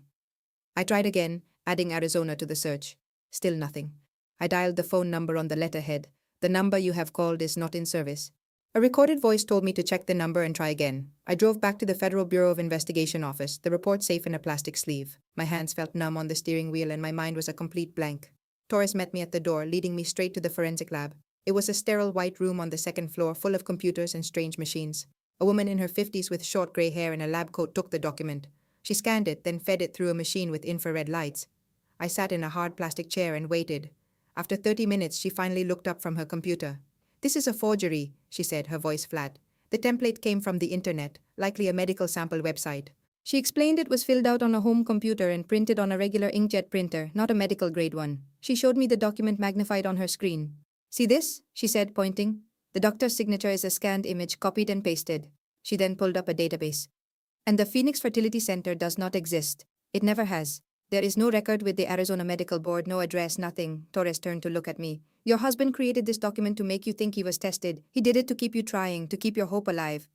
I tried again, adding Arizona to the search. Still nothing. I dialed the phone number on the letterhead. The number you have called is not in service. A recorded voice told me to check the number and try again. I drove back to the Federal Bureau of Investigation office, the report safe in a plastic sleeve. My hands felt numb on the steering wheel and my mind was a complete blank. Torres met me at the door, leading me straight to the forensic lab. It was a sterile white room on the second floor, full of computers and strange machines. A woman in her 50s with short gray hair and a lab coat took the document. She scanned it, then fed it through a machine with infrared lights. I sat in a hard plastic chair and waited. After 30 minutes, she finally looked up from her computer. "This is a forgery," she said, her voice flat. "The template came from the internet, likely a medical sample website." She explained it was filled out on a home computer and printed on a regular inkjet printer, not a medical grade one. She showed me the document magnified on her screen. "See this?" she said, pointing. "The doctor's signature is a scanned image copied and pasted." She then pulled up a database. "And the Phoenix Fertility Center does not exist. It never has. There is no record with the Arizona Medical Board, no address, nothing." Torres turned to look at me. "Your husband created this document to make you think he was tested. He did it to keep you trying, to keep your hope alive."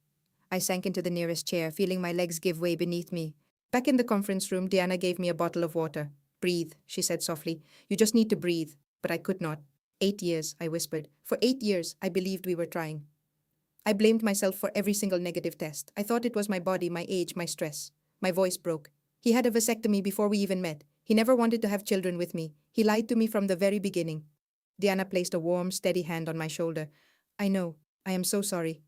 I sank into the nearest chair, feeling my legs give way beneath me. Back in the conference room, Diana gave me a bottle of water. "Breathe," she said softly. "You just need to breathe." But I could not. 8 years, I whispered. For 8 years, I believed we were trying. I blamed myself for every single negative test. I thought it was my body, my age, my stress. My voice broke. "He had a vasectomy before we even met. He never wanted to have children with me. He lied to me from the very beginning." Diana placed a warm, steady hand on my shoulder. "I know. I am so sorry."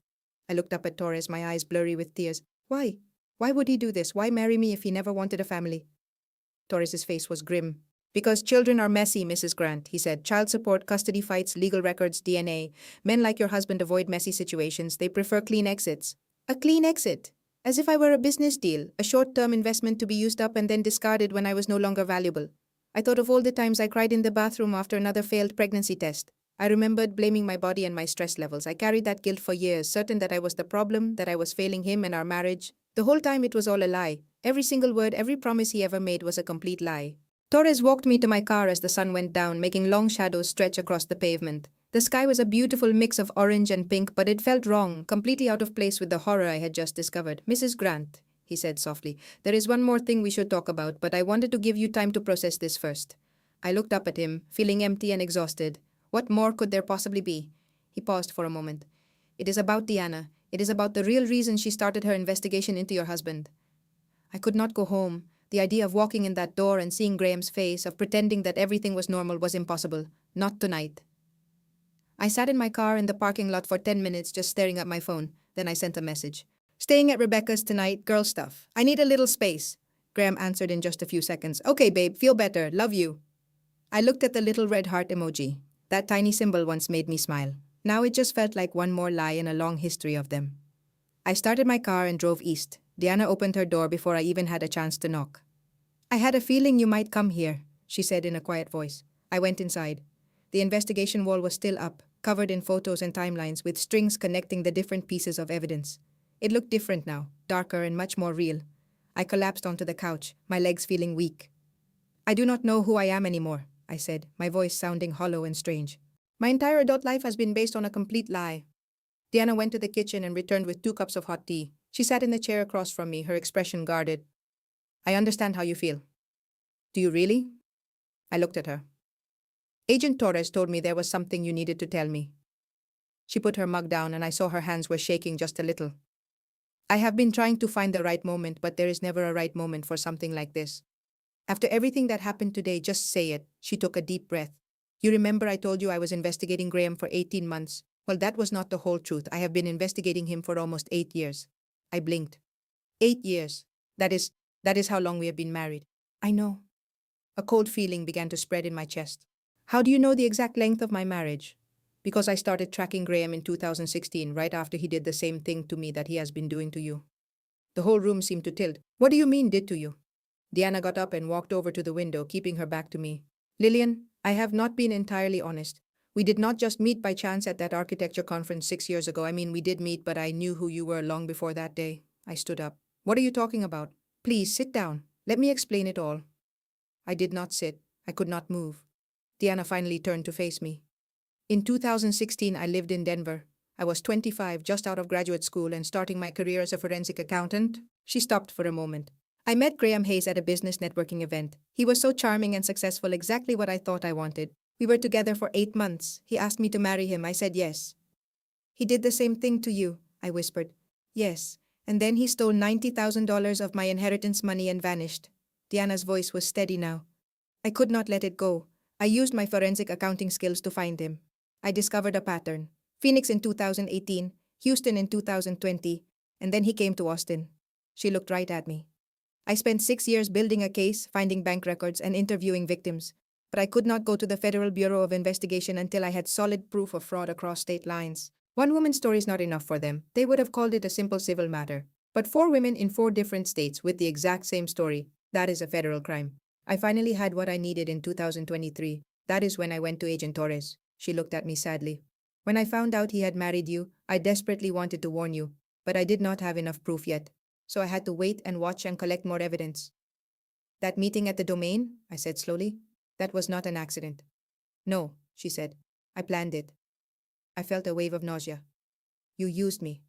I looked up at Torres, my eyes blurry with tears. "Why? Why would he do this? Why marry me if he never wanted a family?" Torres's face was grim. "Because children are messy, Mrs. Grant," he said. "Child support, custody fights, legal records, DNA. Men like your husband avoid messy situations. They prefer clean exits." "A clean exit? As if I were a business deal, a short-term investment to be used up and then discarded when I was no longer valuable." I thought of all the times I cried in the bathroom after another failed pregnancy test. I remembered blaming my body and my stress levels. I carried that guilt for years, certain that I was the problem, that I was failing him and our marriage. The whole time it was all a lie. Every single word, every promise he ever made was a complete lie. Torres walked me to my car as the sun went down, making long shadows stretch across the pavement. The sky was a beautiful mix of orange and pink, but it felt wrong, completely out of place with the horror I had just discovered. "Mrs. Grant," he said softly, "there is one more thing we should talk about, but I wanted to give you time to process this first." I looked up at him, feeling empty and exhausted. What more could there possibly be? He paused for a moment. "It is about Diana. It is about the real reason she started her investigation into your husband." I could not go home. The idea of walking in that door and seeing Graham's face, of pretending that everything was normal, was impossible. Not tonight. I sat in my car in the parking lot for 10 minutes just staring at my phone. Then I sent a message. "Staying at Rebecca's tonight, girl stuff. I need a little space." Graham answered in just a few seconds. "Okay, babe, feel better. Love you." I looked at the little red heart emoji. That tiny symbol once made me smile. Now it just felt like one more lie in a long history of them. I started my car and drove east. Diana opened her door before I even had a chance to knock. "I had a feeling you might come here," she said in a quiet voice. I went inside. The investigation wall was still up, covered in photos and timelines with strings connecting the different pieces of evidence. It looked different now, darker and much more real. I collapsed onto the couch, my legs feeling weak. "I do not know who I am anymore," I said, my voice sounding hollow and strange. "My entire adult life has been based on a complete lie." Diana went to the kitchen and returned with 2 cups of hot tea. She sat in the chair across from me, her expression guarded. "I understand how you feel." "Do you really?" I looked at her. "Agent Torres told me there was something you needed to tell me." She put her mug down and I saw her hands were shaking just a little. "I have been trying to find the right moment, but there is never a right moment for something like this. After everything that happened today, just say it." She took a deep breath. "You remember I told you I was investigating Graham for 18 months? Well, that was not the whole truth. I have been investigating him for almost 8 years. I blinked. 8 years. That is how long we have been married." "I know." A cold feeling began to spread in my chest. "How do you know the exact length of my marriage?" "Because I started tracking Graham in 2016, right after he did the same thing to me that he has been doing to you." The whole room seemed to tilt. "What do you mean, did to you?" Diana got up and walked over to the window, keeping her back to me. "Lillian, I have not been entirely honest. We did not just meet by chance at that architecture conference 6 years ago. I mean, we did meet, but I knew who you were long before that day." I stood up. "What are you talking about? Please, sit down. Let me explain it all." I did not sit. I could not move. Diana finally turned to face me. In 2016, I lived in Denver. I was 25, just out of graduate school and starting my career as a forensic accountant. She stopped for a moment. I met Graham Hayes at a business networking event. He was so charming and successful, exactly what I thought I wanted. We were together for 8 months. He asked me to marry him. I said yes. He did the same thing to you, I whispered. Yes. And then he stole $90,000 of my inheritance money and vanished. Diana's voice was steady now. I could not let it go. I used my forensic accounting skills to find him. I discovered a pattern. Phoenix in 2018, Houston in 2020, and then he came to Austin. She looked right at me. I spent 6 years building a case, finding bank records, and interviewing victims. But I could not go to the Federal Bureau of Investigation until I had solid proof of fraud across state lines. One woman's story is not enough for them. They would have called it a simple civil matter. But 4 women in 4 different states with the exact same story, that is a federal crime. I finally had what I needed in 2023. That is when I went to Agent Torres. She looked at me sadly. When I found out he had married you, I desperately wanted to warn you, but I did not have enough proof yet. So I had to wait and watch and collect more evidence. That meeting at the Domain, I said slowly, that was not an accident. No, she said. I planned it. I felt a wave of nausea. You used me.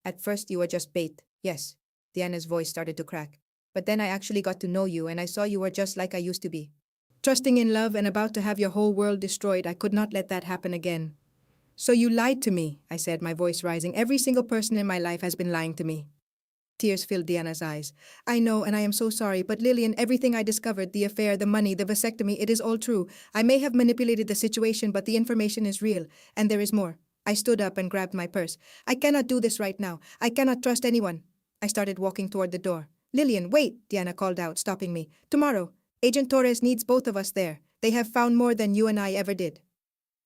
At first you were just bait, yes. Diana's voice started to crack. But then I actually got to know you and I saw you were just like I used to be. Trusting in love and about to have your whole world destroyed, I could not let that happen again. So you lied to me, I said, my voice rising. Every single person in my life has been lying to me. Tears filled Diana's eyes. I know, and I am so sorry, but Lillian, everything I discovered, the affair, the money, the vasectomy, it is all true. I may have manipulated the situation, but the information is real, and there is more. I stood up and grabbed my purse. I cannot do this right now. I cannot trust anyone. I started walking toward the door. Lillian, wait, Diana called out, stopping me. Tomorrow, Agent Torres needs both of us there. They have found more than you and I ever did.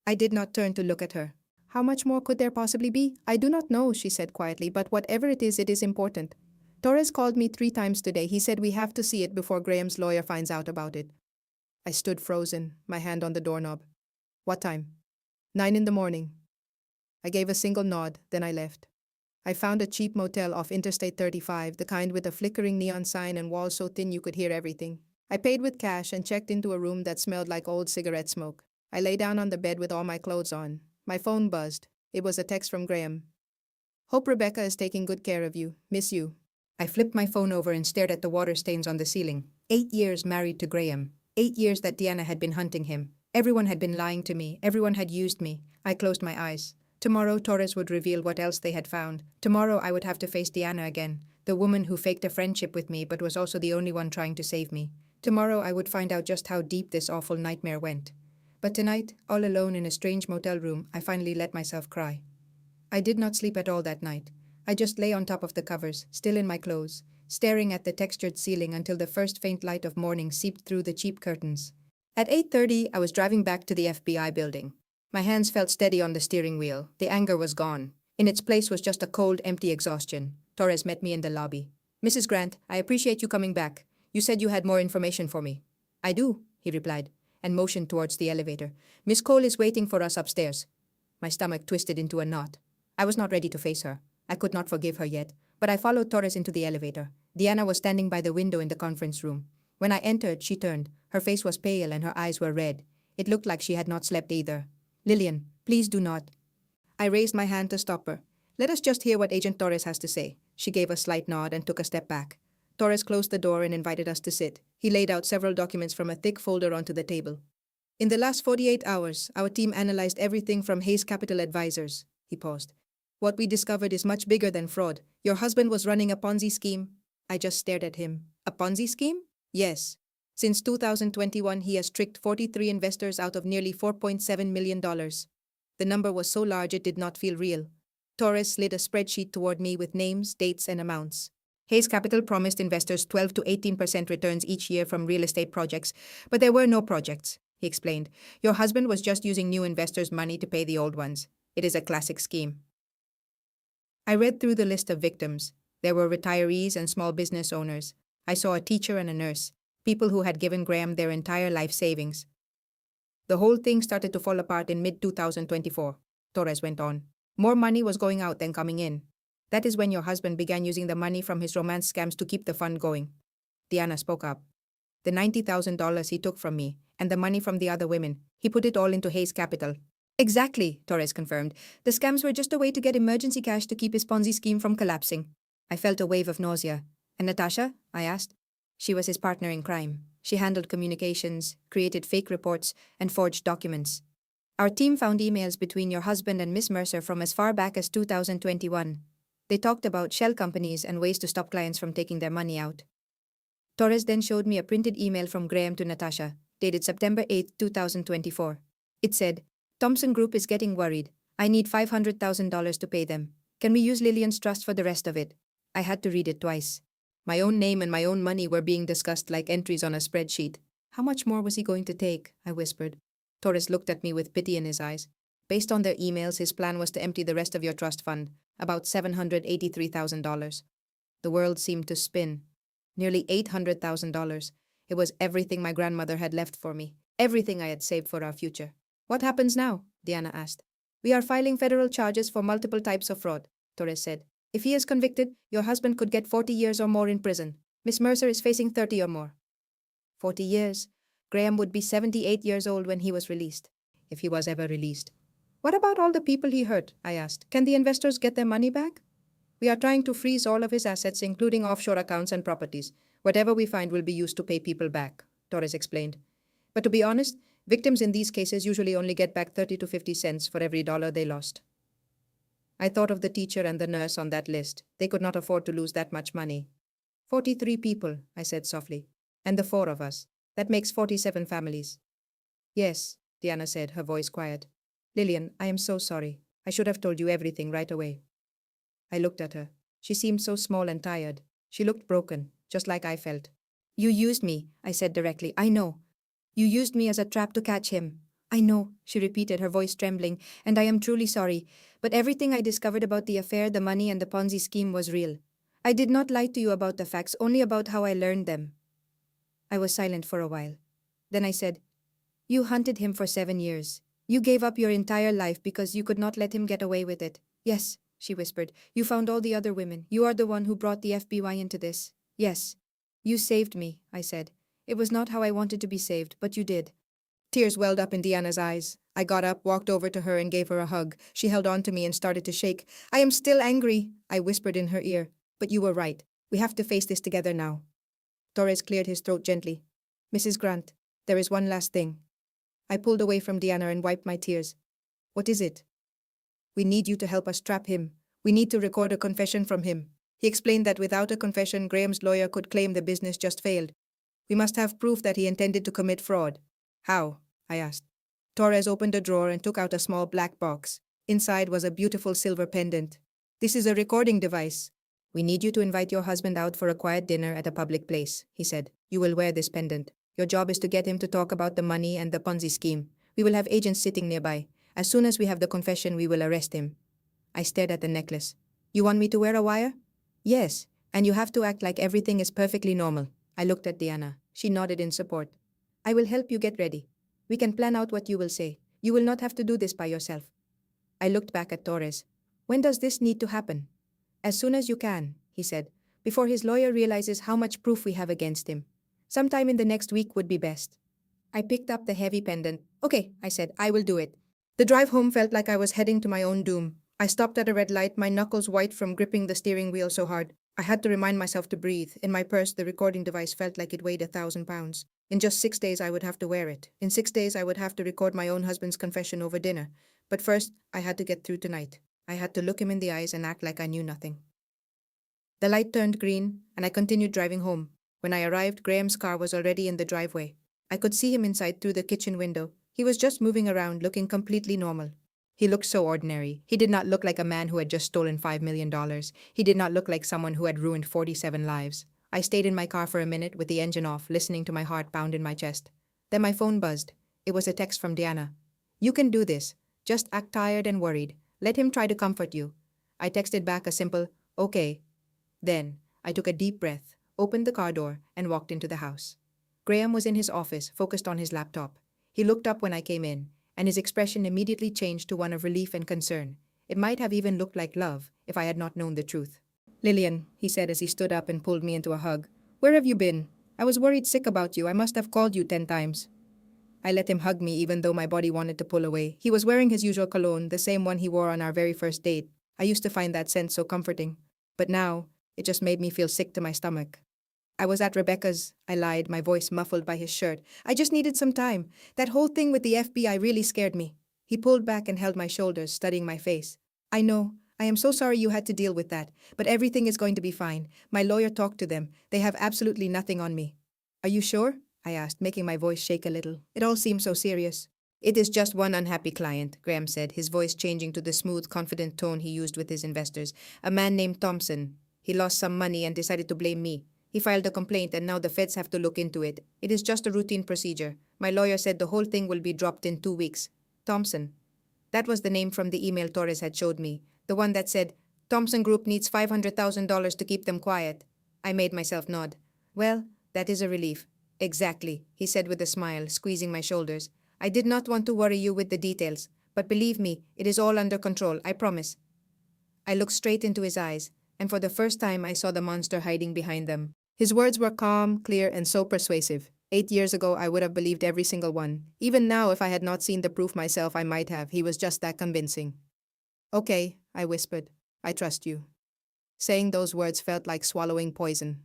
I did not turn to look at her. How much more could there possibly be? I do not know, she said quietly, but whatever it is important. Torres called me 3 times today. He said we have to see it before Graham's lawyer finds out about it. I stood frozen, my hand on the doorknob. What time? 9 in the morning. I gave a single nod, then I left. I found a cheap motel off Interstate 35, the kind with a flickering neon sign and walls so thin you could hear everything. I paid with cash and checked into a room that smelled like old cigarette smoke. I lay down on the bed with all my clothes on. My phone buzzed. It was a text from Graham. Hope Rebecca is taking good care of you. Miss you. I flipped my phone over and stared at the water stains on the ceiling. 8 years married to Graham. 8 years that Diana had been hunting him. Everyone had been lying to me. Everyone had used me. I closed my eyes. Tomorrow Torres would reveal what else they had found. Tomorrow I would have to face Diana again, the woman who faked a friendship with me but was also the only one trying to save me. Tomorrow I would find out just how deep this awful nightmare went. But tonight, all alone in a strange motel room, I finally let myself cry. I did not sleep at all that night. I just lay on top of the covers, still in my clothes, staring at the textured ceiling until the first faint light of morning seeped through the cheap curtains. At 8:30, I was driving back to the FBI building. My hands felt steady on the steering wheel. The anger was gone. In its place was just a cold, empty exhaustion. Torres met me in the lobby. Mrs. Grant, I appreciate you coming back. You said you had more information for me. I do, he replied, and motioned towards the elevator. Miss Cole is waiting for us upstairs. My stomach twisted into a knot. I was not ready to face her. I could not forgive her yet, but I followed Torres into the elevator. Diana was standing by the window in the conference room. When I entered, she turned. Her face was pale and her eyes were red. It looked like she had not slept either. Lillian, please do not. I raised my hand to stop her. Let us just hear what Agent Torres has to say. She gave a slight nod and took a step back. Torres closed the door and invited us to sit. He laid out several documents from a thick folder onto the table. In the last 48 hours, our team analyzed everything from Hayes Capital Advisors. He paused. What we discovered is much bigger than fraud. Your husband was running a Ponzi scheme. I just stared at him. A Ponzi scheme? Yes. Since 2021, he has tricked 43 investors out of nearly $4.7 million. The number was so large it did not feel real. Torres slid a spreadsheet toward me with names, dates, and amounts. Hayes Capital promised investors 12 to 18% returns each year from real estate projects, but there were no projects, he explained. Your husband was just using new investors' money to pay the old ones. It is a classic scheme. I read through the list of victims. There were retirees and small business owners. I saw a teacher and a nurse, people who had given Graham their entire life savings. The whole thing started to fall apart in mid-2024, Torres went on. More money was going out than coming in. That is when your husband began using the money from his romance scams to keep the fund going. Diana spoke up. The $90,000 he took from me, and the money from the other women, he put it all into Hayes Capital. Exactly, Torres confirmed. The scams were just a way to get emergency cash to keep his Ponzi scheme from collapsing. I felt a wave of nausea. And Natasha? I asked. She was his partner in crime. She handled communications, created fake reports, and forged documents. Our team found emails between your husband and Miss Mercer from as far back as 2021. They talked about shell companies and ways to stop clients from taking their money out. Torres then showed me a printed email from Graham to Natasha, dated September 8, 2024. It said, Thompson Group is getting worried. I need $500,000 to pay them. Can we use Lillian's trust for the rest of it? I had to read it twice. My own name and my own money were being discussed like entries on a spreadsheet. How much more was he going to take? I whispered. Torres looked at me with pity in his eyes. Based on their emails, his plan was to empty the rest of your trust fund, about $783,000. The world seemed to spin. Nearly $800,000. It was everything my grandmother had left for me, everything I had saved for our future. What happens now? Diana asked. We are filing federal charges for multiple types of fraud, Torres said. If he is convicted, your husband could get 40 years or more in prison. Miss Mercer is facing 30 or more. 40 years? Graham would be 78 years old when he was released, if he was ever released. What about all the people he hurt? I asked. Can the investors get their money back? We are trying to freeze all of his assets, including offshore accounts and properties. Whatever we find will be used to pay people back, Torres explained. But to be honest, victims in these cases usually only get back 30 to 50 cents for every dollar they lost. I thought of the teacher and the nurse on that list. They could not afford to lose that much money. 43 people, I said softly. And the four of us. That makes 47 families. Yes, Diana said, her voice quiet. Lillian, I am so sorry. I should have told you everything right away. I looked at her. She seemed so small and tired. She looked broken, just like I felt. You used me, I said directly. I know. You used me as a trap to catch him. I know, she repeated, her voice trembling, and I am truly sorry. But everything I discovered about the affair, the money, and the Ponzi scheme was real. I did not lie to you about the facts, only about how I learned them. I was silent for a while. Then I said, You hunted him for 7 years. You gave up your entire life because you could not let him get away with it. Yes, she whispered. You found all the other women. You are the one who brought the FBI into this. Yes. You saved me, I said. It was not how I wanted to be saved, but you did. Tears welled up in Diana's eyes. I got up, walked over to her, and gave her a hug. She held on to me and started to shake. I am still angry, I whispered in her ear. But you were right. We have to face this together now. Torres cleared his throat gently. Mrs. Grant, there is one last thing. I pulled away from Diana and wiped my tears. What is it? We need you to help us trap him. We need to record a confession from him. He explained that without a confession, Graham's lawyer could claim the business just failed. We must have proof that he intended to commit fraud. How? I asked. Torres opened a drawer and took out a small black box. Inside was a beautiful silver pendant. This is a recording device. We need you to invite your husband out for a quiet dinner at a public place, he said. You will wear this pendant. Your job is to get him to talk about the money and the Ponzi scheme. We will have agents sitting nearby. As soon as we have the confession, we will arrest him. I stared at the necklace. You want me to wear a wire? Yes, and you have to act like everything is perfectly normal. I looked at Diana. She nodded in support. I will help you get ready. We can plan out what you will say. You will not have to do this by yourself. I looked back at Torres. When does this need to happen? As soon as you can, he said, before his lawyer realizes how much proof we have against him. Sometime in the next week would be best. I picked up the heavy pendant. Okay, I said, I will do it. The drive home felt like I was heading to my own doom. I stopped at a red light, my knuckles white from gripping the steering wheel so hard. I had to remind myself to breathe. In my purse, the recording device felt like it weighed 1,000 pounds. In just 6 days, I would have to wear it. In 6 days, I would have to record my own husband's confession over dinner. But first, I had to get through tonight. I had to look him in the eyes and act like I knew nothing. The light turned green, and I continued driving home. When I arrived, Graham's car was already in the driveway. I could see him inside through the kitchen window. He was just moving around, looking completely normal. He looked so ordinary. He did not look like a man who had just stolen $5 million. He did not look like someone who had ruined 47 lives. I stayed in my car for a minute with the engine off, listening to my heart pound in my chest. Then my phone buzzed. It was a text from Diana. You can do this. Just act tired and worried. Let him try to comfort you. I texted back a simple, okay. Then, I took a deep breath, opened the car door, and walked into the house. Graham was in his office, focused on his laptop. He looked up when I came in, and his expression immediately changed to one of relief and concern. It might have even looked like love, if I had not known the truth. Lillian, he said as he stood up and pulled me into a hug. Where have you been? I was worried sick about you. I must have called you 10 times. I let him hug me even though my body wanted to pull away. He was wearing his usual cologne, the same one he wore on our very first date. I used to find that scent so comforting. But now, it just made me feel sick to my stomach. I was at Rebecca's, I lied, my voice muffled by his shirt. I just needed some time. That whole thing with the FBI really scared me. He pulled back and held my shoulders, studying my face. I know. I am so sorry you had to deal with that, but everything is going to be fine. My lawyer talked to them. They have absolutely nothing on me. Are you sure? I asked, making my voice shake a little. It all seemed so serious. It is just one unhappy client, Graham said, his voice changing to the smooth, confident tone he used with his investors. A man named Thompson. He lost some money and decided to blame me. He filed a complaint and now the feds have to look into it. It is just a routine procedure. My lawyer said the whole thing will be dropped in 2 weeks. Thompson. That was the name from the email Torres had showed me. The one that said, Thompson Group needs $500,000 to keep them quiet. I made myself nod. Well, that is a relief. Exactly, he said with a smile, squeezing my shoulders. I did not want to worry you with the details, but believe me, it is all under control, I promise. I looked straight into his eyes, and for the first time I saw the monster hiding behind them. His words were calm, clear, and so persuasive. 8 years ago, I would have believed every single one. Even now, if I had not seen the proof myself, I might have. He was just that convincing. Okay, I whispered. I trust you. Saying those words felt like swallowing poison.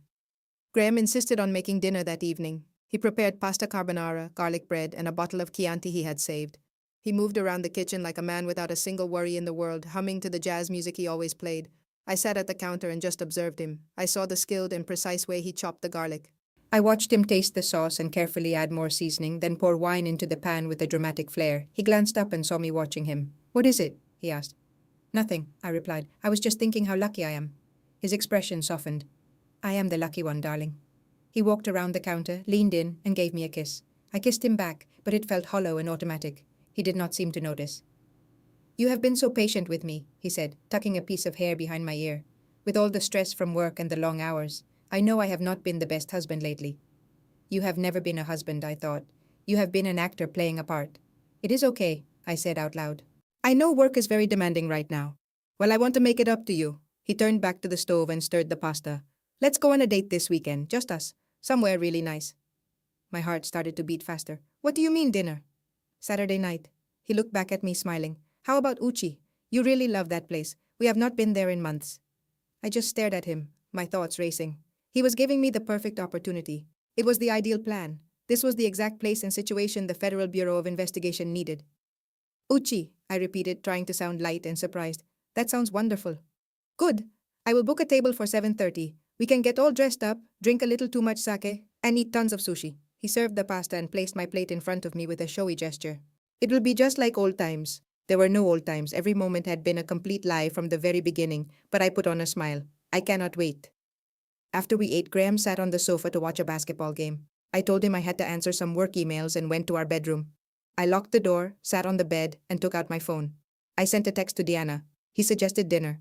Graham insisted on making dinner that evening. He prepared pasta carbonara, garlic bread, and a bottle of Chianti he had saved. He moved around the kitchen like a man without a single worry in the world, humming to the jazz music he always played. I sat at the counter and just observed him. I saw the skilled and precise way he chopped the garlic. I watched him taste the sauce and carefully add more seasoning, then pour wine into the pan with a dramatic flair. He glanced up and saw me watching him. What is it? He asked. Nothing, I replied. I was just thinking how lucky I am. His expression softened. I am the lucky one, darling. He walked around the counter, leaned in, and gave me a kiss. I kissed him back, but it felt hollow and automatic. He did not seem to notice. You have been so patient with me, he said, tucking a piece of hair behind my ear. With all the stress from work and the long hours, I know I have not been the best husband lately. You have never been a husband, I thought. You have been an actor playing a part. It is okay, I said out loud. I know work is very demanding right now. Well, I want to make it up to you. He turned back to the stove and stirred the pasta. Let's go on a date this weekend, just us. Somewhere really nice. My heart started to beat faster. What do you mean, dinner? Saturday night. He looked back at me, smiling. How about Uchi? You really love that place. We have not been there in months. I just stared at him, my thoughts racing. He was giving me the perfect opportunity. It was the ideal plan. This was the exact place and situation the Federal Bureau of Investigation needed. Uchi, I repeated, trying to sound light and surprised. That sounds wonderful. Good. I will book a table for 7:30. We can get all dressed up, drink a little too much sake, and eat tons of sushi. He served the pasta and placed my plate in front of me with a showy gesture. It will be just like old times. There were no old times. Every moment had been a complete lie from the very beginning, but I put on a smile. I cannot wait. After we ate, Graham sat on the sofa to watch a basketball game. I told him I had to answer some work emails and went to our bedroom. I locked the door, sat on the bed, and took out my phone. I sent a text to Diana. He suggested dinner.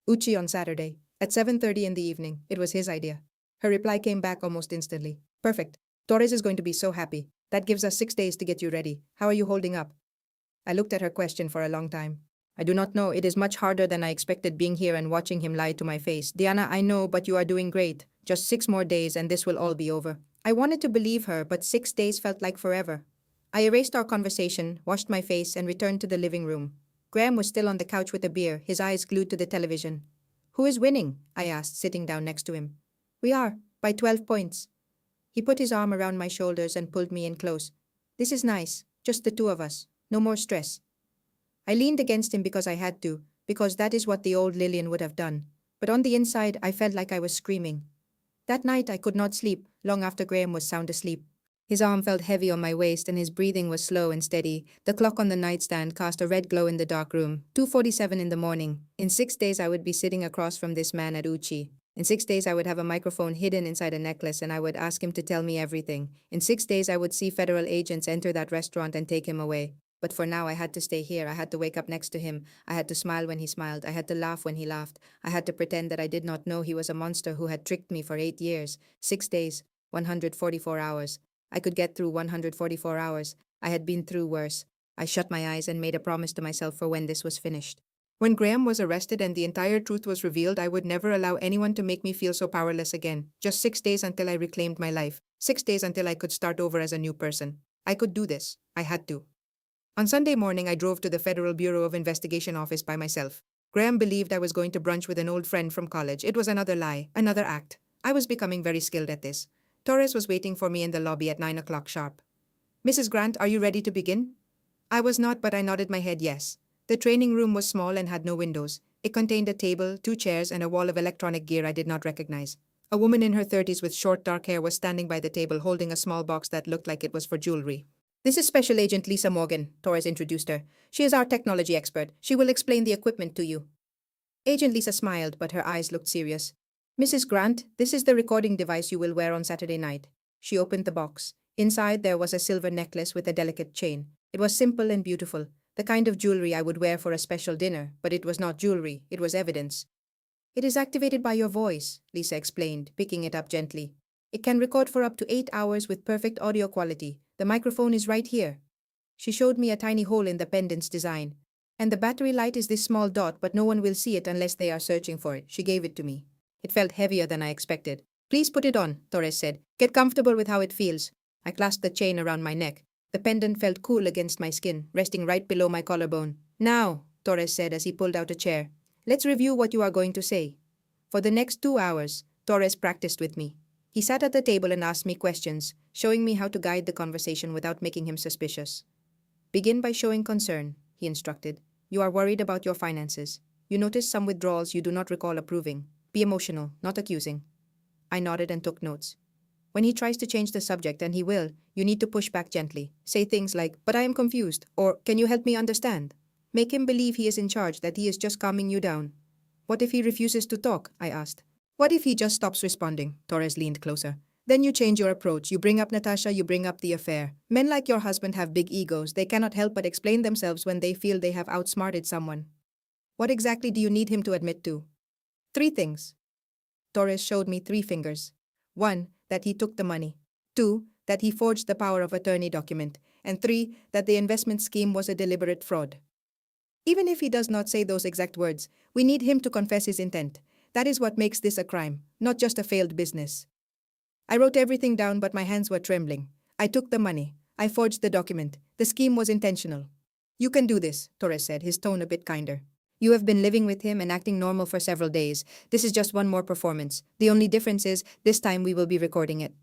Uchi on Saturday, at 7:30 in the evening. It was his idea. Her reply came back almost instantly. Perfect. Torres is going to be so happy. That gives us 6 days to get you ready. How are you holding up? I looked at her question for a long time. I do not know. It is much harder than I expected being here and watching him lie to my face. Diana, I know, but you are doing great. Just 6 more days and this will all be over. I wanted to believe her, but 6 days felt like forever. I erased our conversation, washed my face, and returned to the living room. Graham was still on the couch with a beer, his eyes glued to the television. Who is winning? I asked, sitting down next to him. We are, by 12 points. He put his arm around my shoulders and pulled me in close. This is nice, just the two of us. No more stress. I leaned against him because I had to, because that is what the old Lillian would have done. But on the inside, I felt like I was screaming. That night, I could not sleep, long after Graham was sound asleep. His arm felt heavy on my waist and his breathing was slow and steady. The clock on the nightstand cast a red glow in the dark room. 2:47 in the morning. In 6 days, I would be sitting across from this man at Uchi. In 6 days, I would have a microphone hidden inside a necklace and I would ask him to tell me everything. In 6 days, I would see federal agents enter that restaurant and take him away. But for now, I had to stay here. I had to wake up next to him. I had to smile when he smiled. I had to laugh when he laughed. I had to pretend that I did not know he was a monster who had tricked me for 8 years. 6 days, 144 hours. I could get through 144 hours. I had been through worse. I shut my eyes and made a promise to myself for when this was finished. When Graham was arrested and the entire truth was revealed, I would never allow anyone to make me feel so powerless again. Just 6 days until I reclaimed my life. 6 days until I could start over as a new person. I could do this. I had to. On Sunday morning, I drove to the Federal Bureau of Investigation office by myself. Graham believed I was going to brunch with an old friend from college. It was another lie, another act. I was becoming very skilled at this. Torres was waiting for me in the lobby at 9 o'clock sharp. Mrs. Grant, are you ready to begin? I was not, but I nodded my head yes. The training room was small and had no windows. It contained a table, 2 chairs, and a wall of electronic gear I did not recognize. A woman in her 30s with short dark hair was standing by the table holding a small box that looked like it was for jewelry. This is Special Agent Lisa Morgan, Torres introduced her. She is our technology expert. She will explain the equipment to you. Agent Lisa smiled, but her eyes looked serious. Mrs. Grant, this is the recording device you will wear on Saturday night. She opened the box. Inside there was a silver necklace with a delicate chain. It was simple and beautiful, the kind of jewelry I would wear for a special dinner, but it was not jewelry, it was evidence. It is activated by your voice, Lisa explained, picking it up gently. It can record for up to 8 hours with perfect audio quality. The microphone is right here. She showed me a tiny hole in the pendant's design. And the battery light is this small dot, but no one will see it unless they are searching for it. She gave it to me. It felt heavier than I expected. Please put it on, Torres said. Get comfortable with how it feels. I clasped the chain around my neck. The pendant felt cool against my skin, resting right below my collarbone. Now, Torres said as he pulled out a chair. Let's review what you are going to say. For the next 2 hours, Torres practiced with me. He sat at the table and asked me questions, showing me how to guide the conversation without making him suspicious. Begin by showing concern, he instructed. You are worried about your finances. You notice some withdrawals you do not recall approving. Be emotional, not accusing. I nodded and took notes. When he tries to change the subject, and he will, you need to push back gently. Say things like, but I am confused, or can you help me understand? Make him believe he is in charge, that he is just calming you down. What if he refuses to talk? I asked. What if he just stops responding? Torres leaned closer. Then you change your approach. You bring up Natasha, you bring up the affair. Men like your husband have big egos. They cannot help but explain themselves when they feel they have outsmarted someone. What exactly do you need him to admit to? 3 things. Torres showed me 3 fingers. 1, that he took the money. 2, that he forged the power of attorney document. And 3, that the investment scheme was a deliberate fraud. Even if he does not say those exact words, we need him to confess his intent. That is what makes this a crime, not just a failed business. I wrote everything down, but my hands were trembling. I took the money. I forged the document. The scheme was intentional. You can do this, Torres said, his tone a bit kinder. You have been living with him and acting normal for several days. This is just one more performance. The only difference is, this time we will be recording it.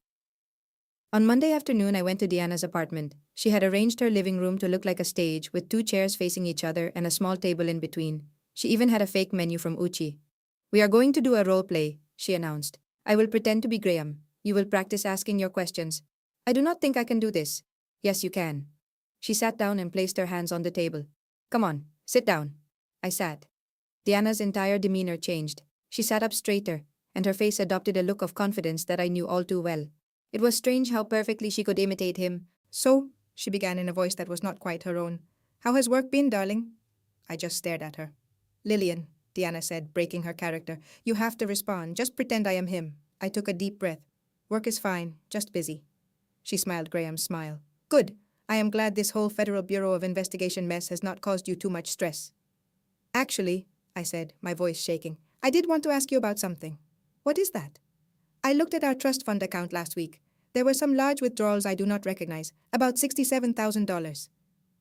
On Monday afternoon, I went to Diana's apartment. She had arranged her living room to look like a stage, with 2 chairs facing each other and a small table in between. She even had a fake menu from Uchi. We are going to do a role play, she announced. I will pretend to be Graham. You will practice asking your questions. I do not think I can do this. Yes, you can. She sat down and placed her hands on the table. Come on, sit down. I sat. Diana's entire demeanor changed. She sat up straighter, and her face adopted a look of confidence that I knew all too well. It was strange how perfectly she could imitate him. So, she began in a voice that was not quite her own. How has work been, darling? I just stared at her. Lillian, Diana said, breaking her character. You have to respond. Just pretend I am him. I took a deep breath. Work is fine, just busy. She smiled Graham's smile. Good. I am glad this whole Federal Bureau of Investigation mess has not caused you too much stress. Actually, I said, my voice shaking, I did want to ask you about something. What is that? I looked at our trust fund account last week. There were some large withdrawals I do not recognize, about $67,000.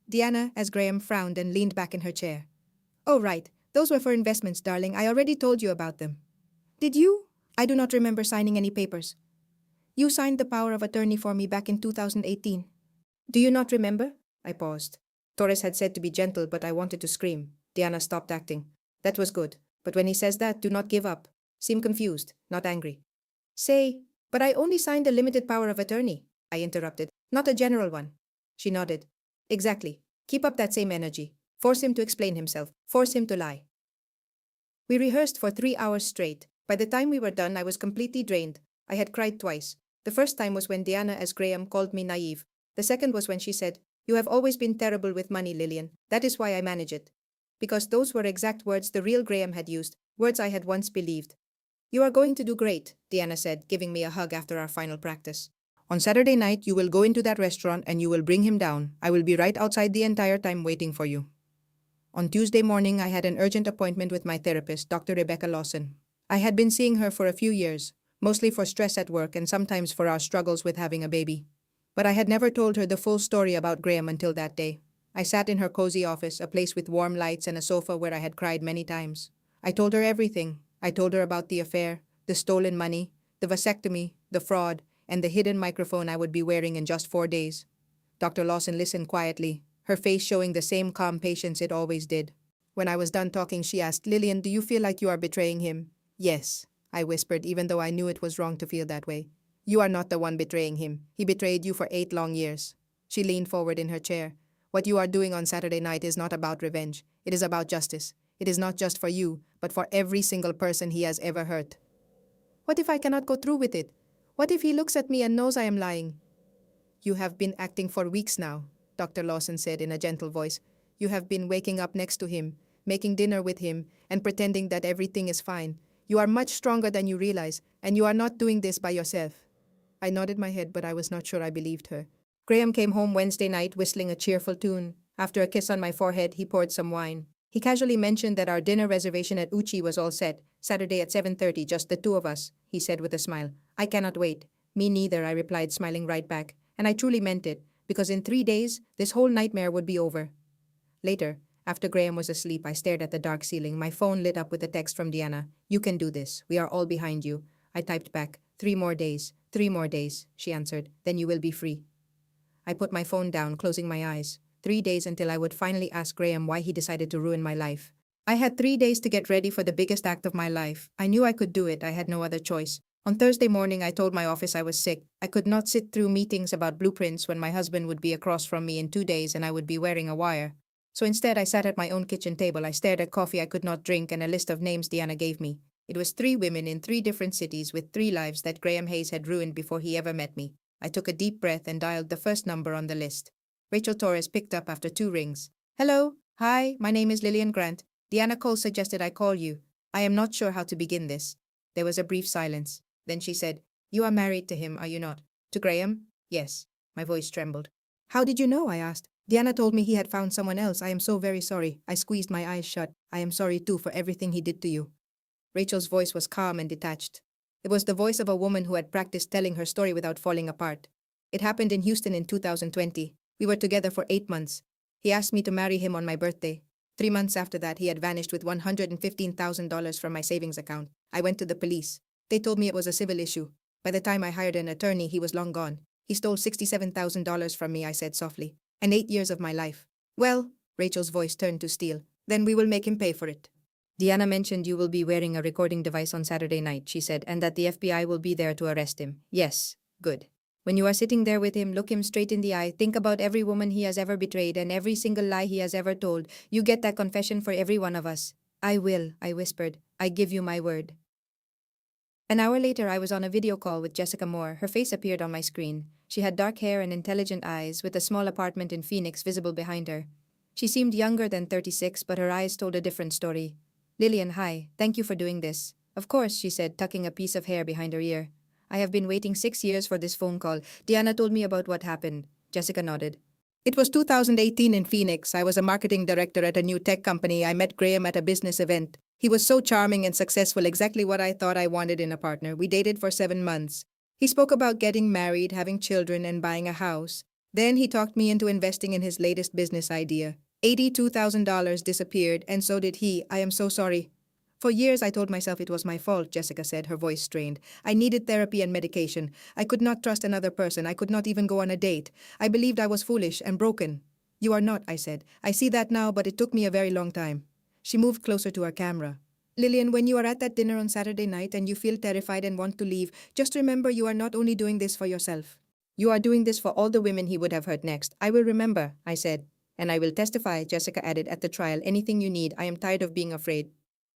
Diana, as Graham frowned and leaned back in her chair. Oh, right. Those were for investments, darling. I already told you about them. Did you? I do not remember signing any papers. You signed the power of attorney for me back in 2018. Do you not remember? I paused. Torres had said to be gentle, but I wanted to scream. Diana stopped acting. That was good. But when he says that, do not give up. Seem confused, not angry. Say, but I only signed a limited power of attorney, I interrupted, not a general one. She nodded. Exactly. Keep up that same energy. Force him to explain himself. Force him to lie. We rehearsed for 3 hours straight. By the time we were done, I was completely drained. I had cried twice. The first time was when Diana as Graham called me naive. The second was when she said, You have always been terrible with money, Lillian. That is why I manage it. Because those were exact words the real Graham had used, words I had once believed. You are going to do great, Diana said, giving me a hug after our final practice. On Saturday night, you will go into that restaurant and you will bring him down. I will be right outside the entire time waiting for you. On Tuesday morning, I had an urgent appointment with my therapist, Dr. Rebecca Lawson. I had been seeing her for a few years, mostly for stress at work and sometimes for our struggles with having a baby. But I had never told her the full story about Graham until that day. I sat in her cozy office, a place with warm lights and a sofa where I had cried many times. I told her everything. I told her about the affair, the stolen money, the vasectomy, the fraud, and the hidden microphone I would be wearing in just 4 days. Dr. Lawson listened quietly, her face showing the same calm patience it always did. When I was done talking, she asked, "Lillian, do you feel like you are betraying him?" "Yes," I whispered, even though I knew it was wrong to feel that way. "You are not the one betraying him. He betrayed you for 8 long years." She leaned forward in her chair. "What you are doing on Saturday night is not about revenge. It is about justice. It is not just for you, but for every single person he has ever hurt." "What if I cannot go through with it? What if he looks at me and knows I am lying?" "You have been acting for weeks now," Dr. Lawson said in a gentle voice. "You have been waking up next to him, making dinner with him, and pretending that everything is fine. You are much stronger than you realize, and you are not doing this by yourself." I nodded my head, but I was not sure I believed her. Graham came home Wednesday night whistling a cheerful tune. After a kiss on my forehead, he poured some wine. He casually mentioned that our dinner reservation at Uchi was all set, Saturday at 7:30, just the two of us, he said with a smile. "I cannot wait." "Me neither," I replied, smiling right back. And I truly meant it, because in 3 days, this whole nightmare would be over. Later, after Graham was asleep, I stared at the dark ceiling. My phone lit up with a text from Deanna. "You can do this. We are all behind you." I typed back, 3 more days, 3 more days," she answered. "Then you will be free." I put my phone down, closing my eyes. 3 days until I would finally ask Graham why he decided to ruin my life. I had 3 days to get ready for the biggest act of my life. I knew I could do it. I had no other choice. On Thursday morning, I told my office I was sick. I could not sit through meetings about blueprints when my husband would be across from me in 2 days and I would be wearing a wire. So instead, I sat at my own kitchen table. I stared at coffee I could not drink and a list of names Deanna gave me. It was 3 women in 3 different cities with 3 lives that Graham Hayes had ruined before he ever met me. I took a deep breath and dialed the first number on the list. Rachel Torres picked up after 2 rings. "Hello. Hi, my name is Lillian Grant. Deanna Cole suggested I call you. I am not sure how to begin this." There was a brief silence. Then she said, "You are married to him, are you not?" "To Graham?" "Yes." My voice trembled. "How did you know?" I asked. "Deanna told me he had found someone else. I am so very sorry." I squeezed my eyes shut. "I am sorry too for everything he did to you." Rachel's voice was calm and detached. It was the voice of a woman who had practiced telling her story without falling apart. "It happened in Houston in 2020. We were together for 8 months. He asked me to marry him on my birthday. 3 months after that, he had vanished with $115,000 from my savings account. I went to the police. They told me it was a civil issue. By the time I hired an attorney, he was long gone. He stole $67,000 from me," I said softly, "and 8 years of my life." "Well," Rachel's voice turned to steel, "then we will make him pay for it." "Deanna mentioned you will be wearing a recording device on Saturday night," she said, "and that the FBI will be there to arrest him." "Yes, good. When you are sitting there with him, look him straight in the eye, think about every woman he has ever betrayed and every single lie he has ever told. You get that confession for every one of us." "I will," I whispered. "I give you my word." An hour later, I was on a video call with Jessica Moore. Her face appeared on my screen. She had dark hair and intelligent eyes, with a small apartment in Phoenix visible behind her. She seemed younger than 36, but her eyes told a different story. "Lillian, hi. Thank you for doing this." "Of course," she said, tucking a piece of hair behind her ear. "I have been waiting 6 years for this phone call. Deanna told me about what happened." Jessica nodded. "It was 2018 in Phoenix. I was a marketing director at a new tech company. I met Graham at a business event. He was so charming and successful, exactly what I thought I wanted in a partner. We dated for 7 months. He spoke about getting married, having children, and buying a house. Then he talked me into investing in his latest business idea. $82,000 disappeared, and so did he. I am so sorry." "For years I told myself it was my fault," Jessica said, her voice strained. "I needed therapy and medication. I could not trust another person. I could not even go on a date. I believed I was foolish and broken." "You are not," I said. "I see that now, but it took me a very long time." She moved closer to her camera. "Lillian, when you are at that dinner on Saturday night and you feel terrified and want to leave, just remember you are not only doing this for yourself. You are doing this for all the women he would have hurt next." "I will remember," I said. "And I will testify," Jessica added, "at the trial. Anything you need. I am tired of being afraid."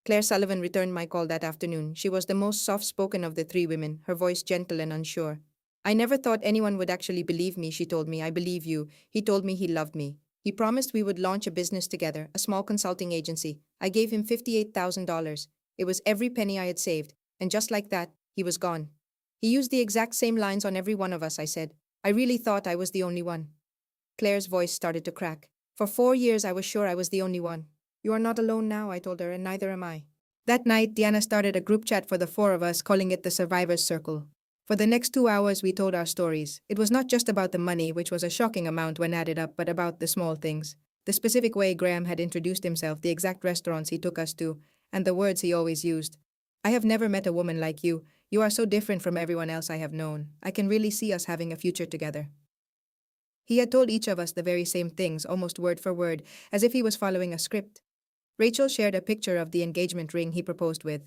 Claire Sullivan returned my call that afternoon. She was the most soft-spoken of the 3 women, her voice gentle and unsure. "I never thought anyone would actually believe me," she told me. "I believe you." He told me he loved me. He promised we would launch a business together, a small consulting agency. I gave him $58,000. It was every penny I had saved, and just like that, he was gone. "He used the exact same lines on every one of us," I said. "I really thought I was the only one." Claire's voice started to crack. "For 4 years I was sure I was the only one." "You are not alone now," I told her, "and neither am I." That night, Deanna started a group chat for the 4 of us, calling it the Survivors Circle. For the next 2 hours, we told our stories. It was not just about the money, which was a shocking amount when added up, but about the small things. The specific way Graham had introduced himself, the exact restaurants he took us to, and the words he always used. I have never met a woman like you. You are so different from everyone else I have known. I can really see us having a future together. He had told each of us the very same things, almost word for word, as if he was following a script. Rachel shared a picture of the engagement ring he proposed with.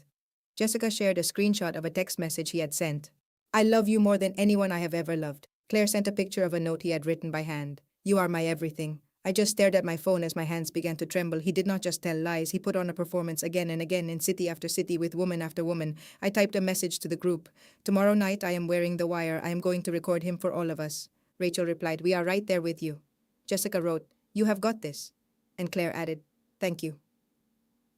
Jessica shared a screenshot of a text message he had sent. I love you more than anyone I have ever loved. Claire sent a picture of a note he had written by hand. You are my everything. I just stared at my phone as my hands began to tremble. He did not just tell lies, he put on a performance again and again in city after city with woman after woman. I typed a message to the group. Tomorrow night I am wearing the wire. I am going to record him for all of us. Rachel replied, we are right there with you. Jessica wrote, you have got this. And Claire added, thank you.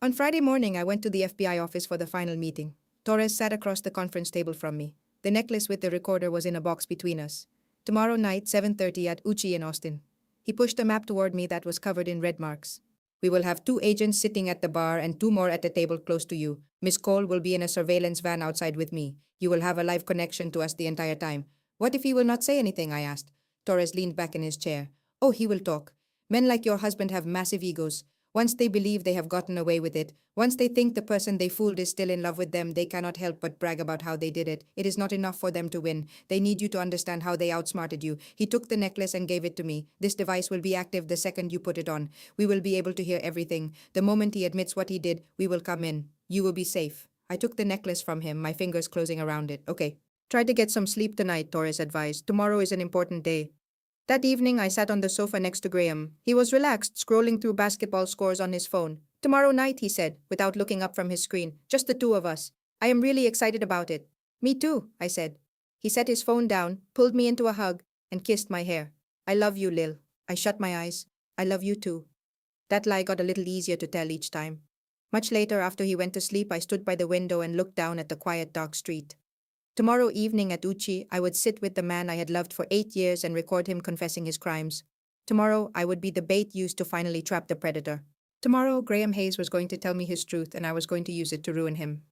On Friday morning, I went to the FBI office for the final meeting. Torres sat across the conference table from me. The necklace with the recorder was in a box between us. Tomorrow night, 7:30 at Uchi in Austin. He pushed a map toward me that was covered in red marks. We will have 2 agents sitting at the bar and 2 more at the table close to you. Miss Cole will be in a surveillance van outside with me. You will have a live connection to us the entire time. What if he will not say anything? I asked. Torres leaned back in his chair. Oh, he will talk. Men like your husband have massive egos. Once they believe they have gotten away with it, once they think the person they fooled is still in love with them, they cannot help but brag about how they did it. It is not enough for them to win. They need you to understand how they outsmarted you. He took the necklace and gave it to me. This device will be active the second you put it on. We will be able to hear everything. The moment he admits what he did, we will come in. You will be safe. I took the necklace from him, my fingers closing around it. Okay. Try to get some sleep tonight, Torres advised. Tomorrow is an important day. That evening, I sat on the sofa next to Graham. He was relaxed, scrolling through basketball scores on his phone. Tomorrow night, he said, without looking up from his screen. Just the 2 of us. I am really excited about it. Me too, I said. He set his phone down, pulled me into a hug, and kissed my hair. I love you, Lil. I shut my eyes. I love you too. That lie got a little easier to tell each time. Much later, after he went to sleep, I stood by the window and looked down at the quiet, dark street. Tomorrow evening at Uchi, I would sit with the man I had loved for 8 years and record him confessing his crimes. Tomorrow, I would be the bait used to finally trap the predator. Tomorrow, Graham Hayes was going to tell me his truth, and I was going to use it to ruin him.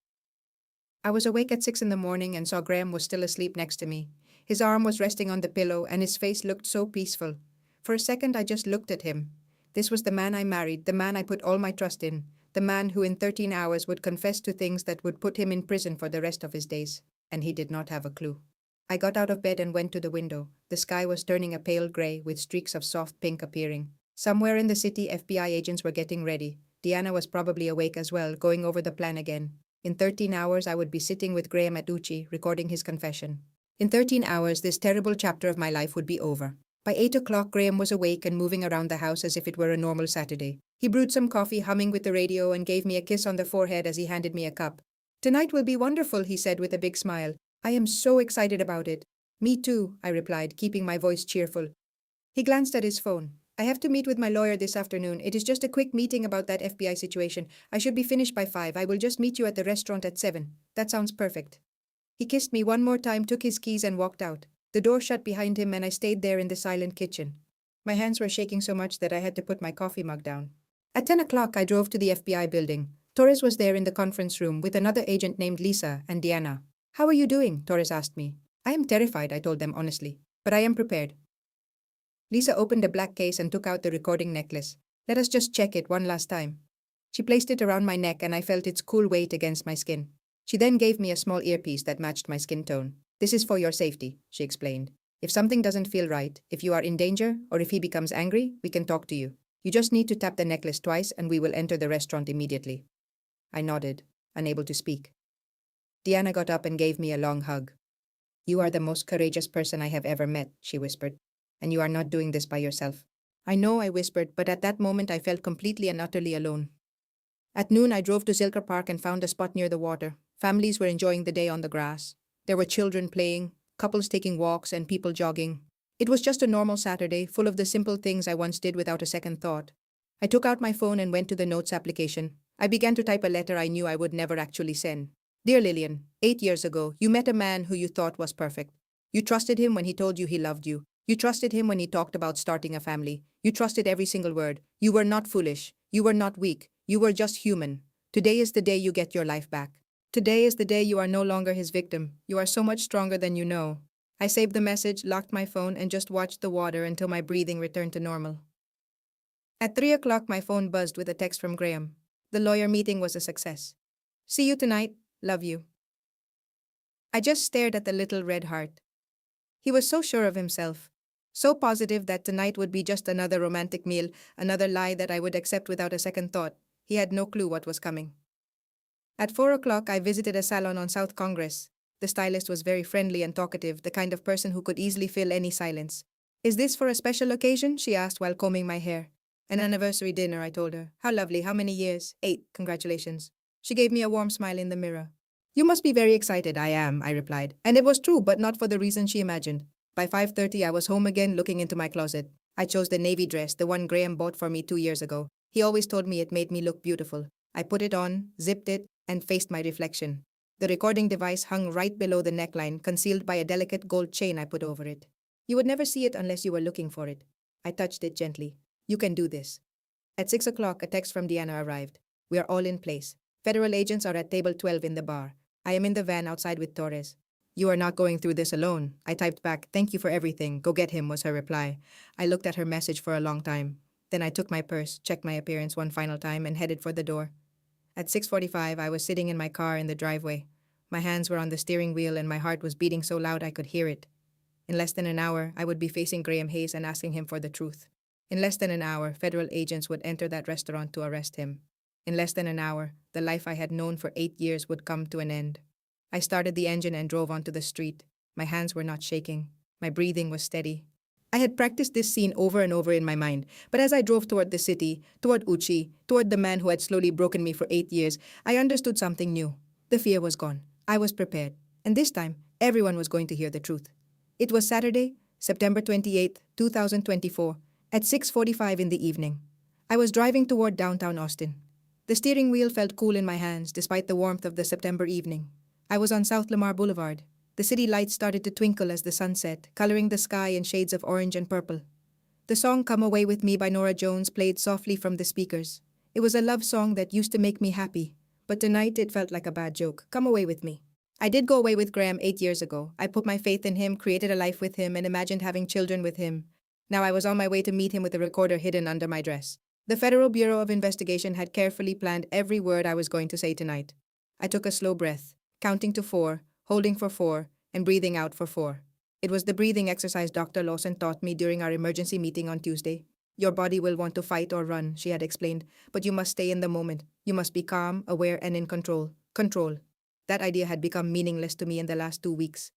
I was awake at 6 in the morning and saw Graham was still asleep next to me. His arm was resting on the pillow, and his face looked so peaceful. For a second, I just looked at him. This was the man I married, the man I put all my trust in, the man who in 13 hours would confess to things that would put him in prison for the rest of his days. And he did not have a clue. I got out of bed and went to the window. The sky was turning a pale gray with streaks of soft pink appearing. Somewhere in the city, FBI agents were getting ready. Deanna was probably awake as well, going over the plan again. In 13 hours, I would be sitting with Graham at Uchi, recording his confession. In 13 hours, this terrible chapter of my life would be over. By 8 o'clock, Graham was awake and moving around the house as if it were a normal Saturday. He brewed some coffee, humming with the radio, and gave me a kiss on the forehead as he handed me a cup. Tonight will be wonderful, he said with a big smile. I am so excited about it. Me too, I replied, keeping my voice cheerful. He glanced at his phone. I have to meet with my lawyer this afternoon. It is just a quick meeting about that FBI situation. I should be finished by 5. I will just meet you at the restaurant at 7. That sounds perfect. He kissed me one more time, took his keys, and walked out. The door shut behind him, and I stayed there in the silent kitchen. My hands were shaking so much that I had to put my coffee mug down. At 10 o'clock, I drove to the FBI building. Torres was there in the conference room with another agent named Lisa and Deanna. How are you doing? Torres asked me. I am terrified, I told them honestly, but I am prepared. Lisa opened a black case and took out the recording necklace. Let us just check it one last time. She placed it around my neck and I felt its cool weight against my skin. She then gave me a small earpiece that matched my skin tone. This is for your safety, she explained. If something doesn't feel right, if you are in danger, or if he becomes angry, we can talk to you. You just need to tap the necklace twice and we will enter the restaurant immediately. I nodded, unable to speak. Deanna got up and gave me a long hug. You are the most courageous person I have ever met, she whispered, and you are not doing this by yourself. I know, I whispered, but at that moment I felt completely and utterly alone. At noon, I drove to Zilker Park and found a spot near the water. Families were enjoying the day on the grass. There were children playing, couples taking walks, and people jogging. It was just a normal Saturday, full of the simple things I once did without a second thought. I took out my phone and went to the notes application. I began to type a letter I knew I would never actually send. Dear Lillian, 8 years ago, you met a man who you thought was perfect. You trusted him when he told you he loved you. You trusted him when he talked about starting a family. You trusted every single word. You were not foolish. You were not weak. You were just human. Today is the day you get your life back. Today is the day you are no longer his victim. You are so much stronger than you know. I saved the message, locked my phone, and just watched the water until my breathing returned to normal. At 3 o'clock, my phone buzzed with a text from Graham. The lawyer meeting was a success. See you tonight. Love you. I just stared at the little red heart. He was so sure of himself, so positive that tonight would be just another romantic meal, another lie that I would accept without a second thought. He had no clue what was coming. At 4 o'clock, I visited a salon on South Congress. The stylist was very friendly and talkative, the kind of person who could easily fill any silence. Is this for a special occasion? She asked while combing my hair. An anniversary dinner, I told her. How lovely, how many years? 8, congratulations. She gave me a warm smile in the mirror. You must be very excited. I am, I replied. And it was true, but not for the reason she imagined. By 5:30, I was home again, looking into my closet. I chose the navy dress, the one Graham bought for me 2 years ago. He always told me it made me look beautiful. I put it on, zipped it, and faced my reflection. The recording device hung right below the neckline, concealed by a delicate gold chain I put over it. You would never see it unless you were looking for it. I touched it gently. You can do this. At 6 o'clock, a text from Deanna arrived. We are all in place. Federal agents are at table 12 in the bar. I am in the van outside with Torres. You are not going through this alone. I typed back, thank you for everything. Go get him, was her reply. I looked at her message for a long time. Then I took my purse, checked my appearance one final time, and headed for the door. At 6:45, I was sitting in my car in the driveway. My hands were on the steering wheel and my heart was beating so loud I could hear it. In less than an hour, I would be facing Graham Hayes and asking him for the truth. In less than an hour, federal agents would enter that restaurant to arrest him. In less than an hour, the life I had known for 8 years would come to an end. I started the engine and drove onto the street. My hands were not shaking. My breathing was steady. I had practiced this scene over and over in my mind, but as I drove toward the city, toward Uchi, toward the man who had slowly broken me for 8 years, I understood something new. The fear was gone. I was prepared. And this time, everyone was going to hear the truth. It was Saturday, September 28, 2024, at 6:45 in the evening. I was driving toward downtown Austin. The steering wheel felt cool in my hands despite the warmth of the September evening. I was on South Lamar Boulevard. The city lights started to twinkle as the sun set, coloring the sky in shades of orange and purple. The song Come Away With Me by Norah Jones played softly from the speakers. It was a love song that used to make me happy, but tonight it felt like a bad joke. Come away with me. I did go away with Graham 8 years ago. I put my faith in him, created a life with him, and imagined having children with him. Now I was on my way to meet him with a recorder hidden under my dress. The Federal Bureau of Investigation had carefully planned every word I was going to say tonight. I took a slow breath, counting to 4, holding for 4, and breathing out for 4. It was the breathing exercise Dr. Lawson taught me during our emergency meeting on Tuesday. Your body will want to fight or run, she had explained, but you must stay in the moment. You must be calm, aware, and in control. Control. That idea had become meaningless to me in the last 2 weeks.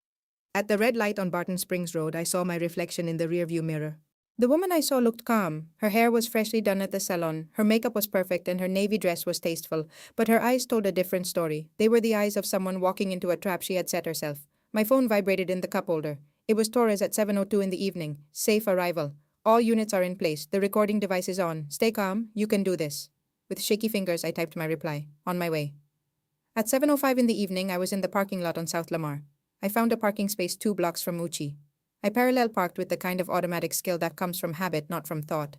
At the red light on Barton Springs Road, I saw my reflection in the rearview mirror. The woman I saw looked calm. Her hair was freshly done at the salon, her makeup was perfect, and her navy dress was tasteful, but her eyes told a different story. They were the eyes of someone walking into a trap she had set herself. My phone vibrated in the cup holder. It was Torres at 7:02 in the evening. Safe arrival. All units are in place. The recording device is on. Stay calm. You can do this. With shaky fingers, I typed my reply. On my way. At 7:05 in the evening, I was in the parking lot on South Lamar. I found a parking space 2 blocks from Uchi. I parallel parked with the kind of automatic skill that comes from habit, not from thought.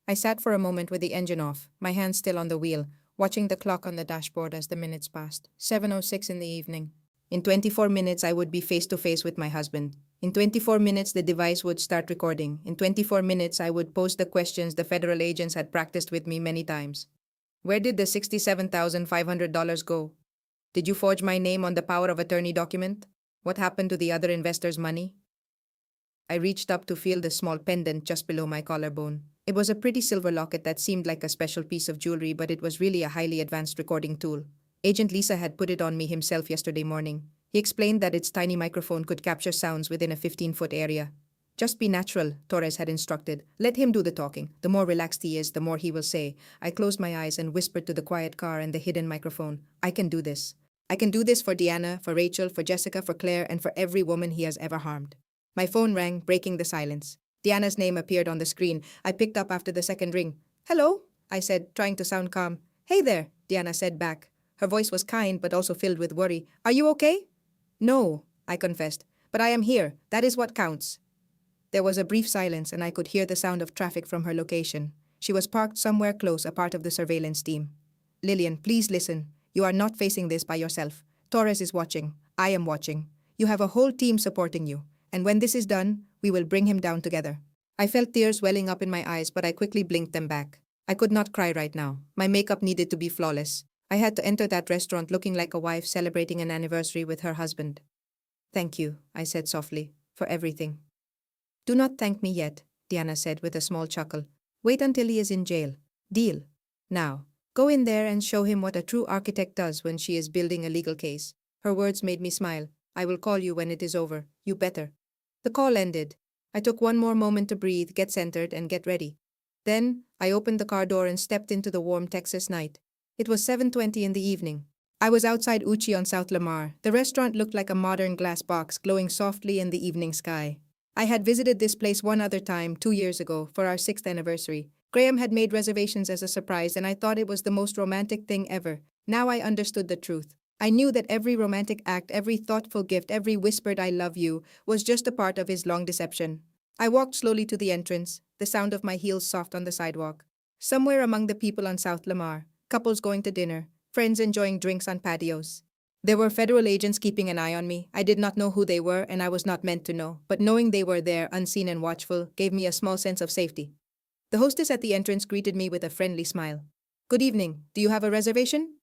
I sat for a moment with the engine off, my hands still on the wheel, watching the clock on the dashboard as the minutes passed. 7:06 in the evening. In 24 minutes, I would be face to face with my husband. In 24 minutes, the device would start recording. In 24 minutes, I would pose the questions the federal agents had practiced with me many times. Where did the $67,500 go? Did you forge my name on the power of attorney document? What happened to the other investors' money? I reached up to feel the small pendant just below my collarbone. It was a pretty silver locket that seemed like a special piece of jewelry, but it was really a highly advanced recording tool. Agent Lisa had put it on me himself yesterday morning. He explained that its tiny microphone could capture sounds within a 15-foot area. Just be natural, Torres had instructed. Let him do the talking. The more relaxed he is, the more he will say. I closed my eyes and whispered to the quiet car and the hidden microphone. I can do this. I can do this for Deanna, for Rachel, for Jessica, for Claire, and for every woman he has ever harmed. My phone rang, breaking the silence. Deanna's name appeared on the screen. I picked up after the second ring. Hello, I said, trying to sound calm. Hey there, Deanna said back. Her voice was kind but also filled with worry. Are you okay? No, I confessed, but I am here. That is what counts. There was a brief silence and I could hear the sound of traffic from her location. She was parked somewhere close, a part of the surveillance team. Lillian, please listen. You are not facing this by yourself. Torres is watching. I am watching. You have a whole team supporting you. And when this is done, we will bring him down together. I felt tears welling up in my eyes, but I quickly blinked them back. I could not cry right now. My makeup needed to be flawless. I had to enter that restaurant looking like a wife celebrating an anniversary with her husband. Thank you, I said softly, for everything. Do not thank me yet, Diana said with a small chuckle. Wait until he is in jail. Deal. Now, go in there and show him what a true architect does when she is building a legal case. Her words made me smile. I will call you when it is over. You better. The call ended. I took one more moment to breathe, get centered, and get ready. Then, I opened the car door and stepped into the warm Texas night. It was 7:20 in the evening. I was outside Uchi on South Lamar. The restaurant looked like a modern glass box glowing softly in the evening sky. I had visited this place one other time, 2 years ago, for our 6th anniversary. Graham had made reservations as a surprise, and I thought it was the most romantic thing ever. Now I understood the truth. I knew that every romantic act, every thoughtful gift, every whispered "I love you" was just a part of his long deception. I walked slowly to the entrance, the sound of my heels soft on the sidewalk. Somewhere among the people on South Lamar, couples going to dinner, friends enjoying drinks on patios. There were federal agents keeping an eye on me. I did not know who they were, and I was not meant to know, but knowing they were there, unseen and watchful, gave me a small sense of safety. The hostess at the entrance greeted me with a friendly smile. Good evening. Do you have a reservation?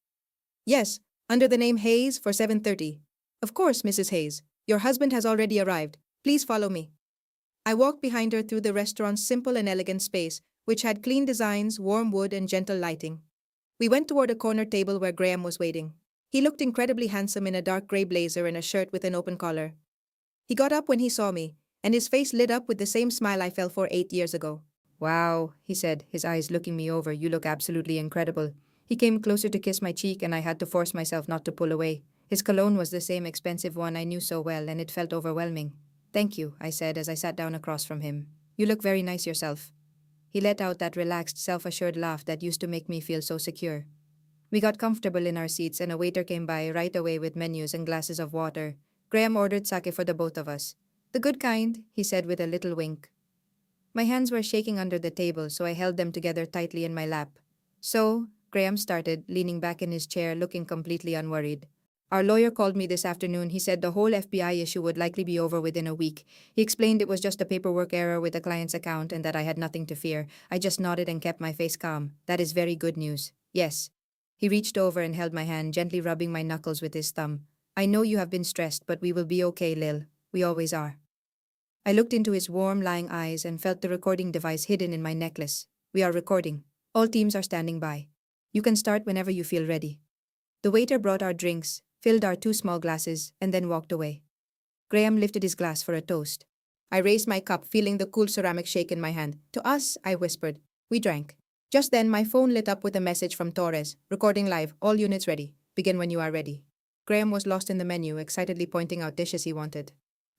Yes, under the name Hayes for 7:30. Of course, Mrs. Hayes. Your husband has already arrived. Please follow me. I walked behind her through the restaurant's simple and elegant space, which had clean designs, warm wood, and gentle lighting. We went toward a corner table where Graham was waiting. He looked incredibly handsome in a dark gray blazer and a shirt with an open collar. He got up when he saw me, and his face lit up with the same smile I fell for 8 years ago. Wow, he said, his eyes looking me over. You look absolutely incredible. He came closer to kiss my cheek, and I had to force myself not to pull away. His cologne was the same expensive one I knew so well, and it felt overwhelming. Thank you, I said as I sat down across from him. You look very nice yourself. He let out that relaxed, self-assured laugh that used to make me feel so secure. We got comfortable in our seats, and a waiter came by right away with menus and glasses of water. Graham ordered sake for the both of us. The good kind, he said with a little wink. My hands were shaking under the table, so I held them together tightly in my lap. So, Graham started, leaning back in his chair, looking completely unworried. Our lawyer called me this afternoon. He said the whole FBI issue would likely be over within a week. He explained it was just a paperwork error with the client's account and that I had nothing to fear. I just nodded and kept my face calm. That is very good news. Yes. He reached over and held my hand, gently rubbing my knuckles with his thumb. I know you have been stressed, but we will be okay, Lil. We always are. I looked into his warm, lying eyes and felt the recording device hidden in my necklace. We are recording. All teams are standing by. You can start whenever you feel ready. The waiter brought our drinks, filled our 2 small glasses, and then walked away. Graham lifted his glass for a toast. I raised my cup, feeling the cool ceramic shake in my hand. To us, I whispered. We drank. Just then, my phone lit up with a message from Torres. Recording live. All units ready. Begin when you are ready. Graham was lost in the menu, excitedly pointing out dishes he wanted.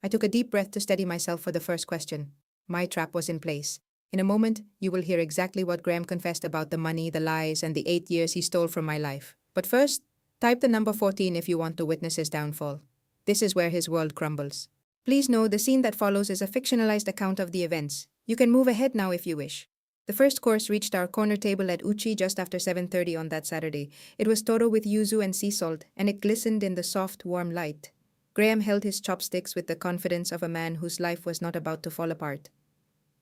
I took a deep breath to steady myself for the first question. My trap was in place. In a moment, you will hear exactly what Graham confessed about the money, the lies, and the 8 years he stole from my life. But first, type the number 14 if you want to witness his downfall. This is where his world crumbles. Please know the scene that follows is a fictionalized account of the events. You can move ahead now if you wish. The first course reached our corner table at Uchi just after 7:30 on that Saturday. It was toro with yuzu and sea salt, and it glistened in the soft, warm light. Graham held his chopsticks with the confidence of a man whose life was not about to fall apart.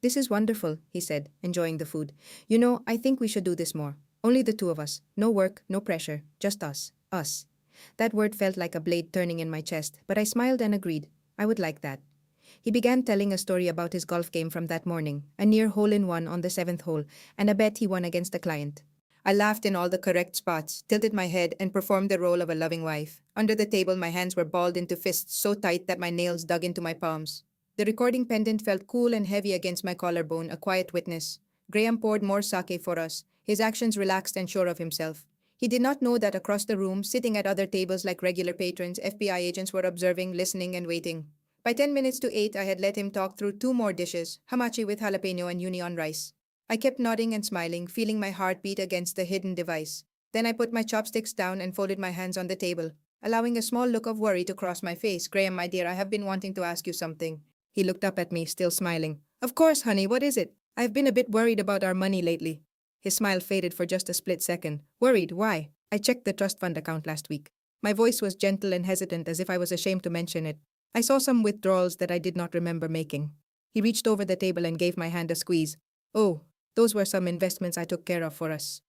This is wonderful, he said, enjoying the food. You know, I think we should do this more. Only the 2 of us. No work, no pressure. Just us. Us. That word felt like a blade turning in my chest, but I smiled and agreed. I would like that. He began telling a story about his golf game from that morning, a near hole-in-one on the 7th hole, and a bet he won against a client. I laughed in all the correct spots, tilted my head, and performed the role of a loving wife. Under the table, my hands were balled into fists so tight that my nails dug into my palms. The recording pendant felt cool and heavy against my collarbone, a quiet witness. Graham poured more sake for us, his actions relaxed and sure of himself. He did not know that across the room, sitting at other tables like regular patrons, FBI agents were observing, listening, and waiting. By 10 minutes to 8, I had let him talk through 2 more dishes, hamachi with jalapeno and uni on rice. I kept nodding and smiling, feeling my heart beat against the hidden device. Then I put my chopsticks down and folded my hands on the table, allowing a small look of worry to cross my face. Graham, my dear, I have been wanting to ask you something. He looked up at me, still smiling. Of course, honey, what is it? I've been a bit worried about our money lately. His smile faded for just a split second. Worried? Why? I checked the trust fund account last week. My voice was gentle and hesitant, as if I was ashamed to mention it. I saw some withdrawals that I did not remember making. He reached over the table and gave my hand a squeeze. Oh, those were some investments I took care of for us.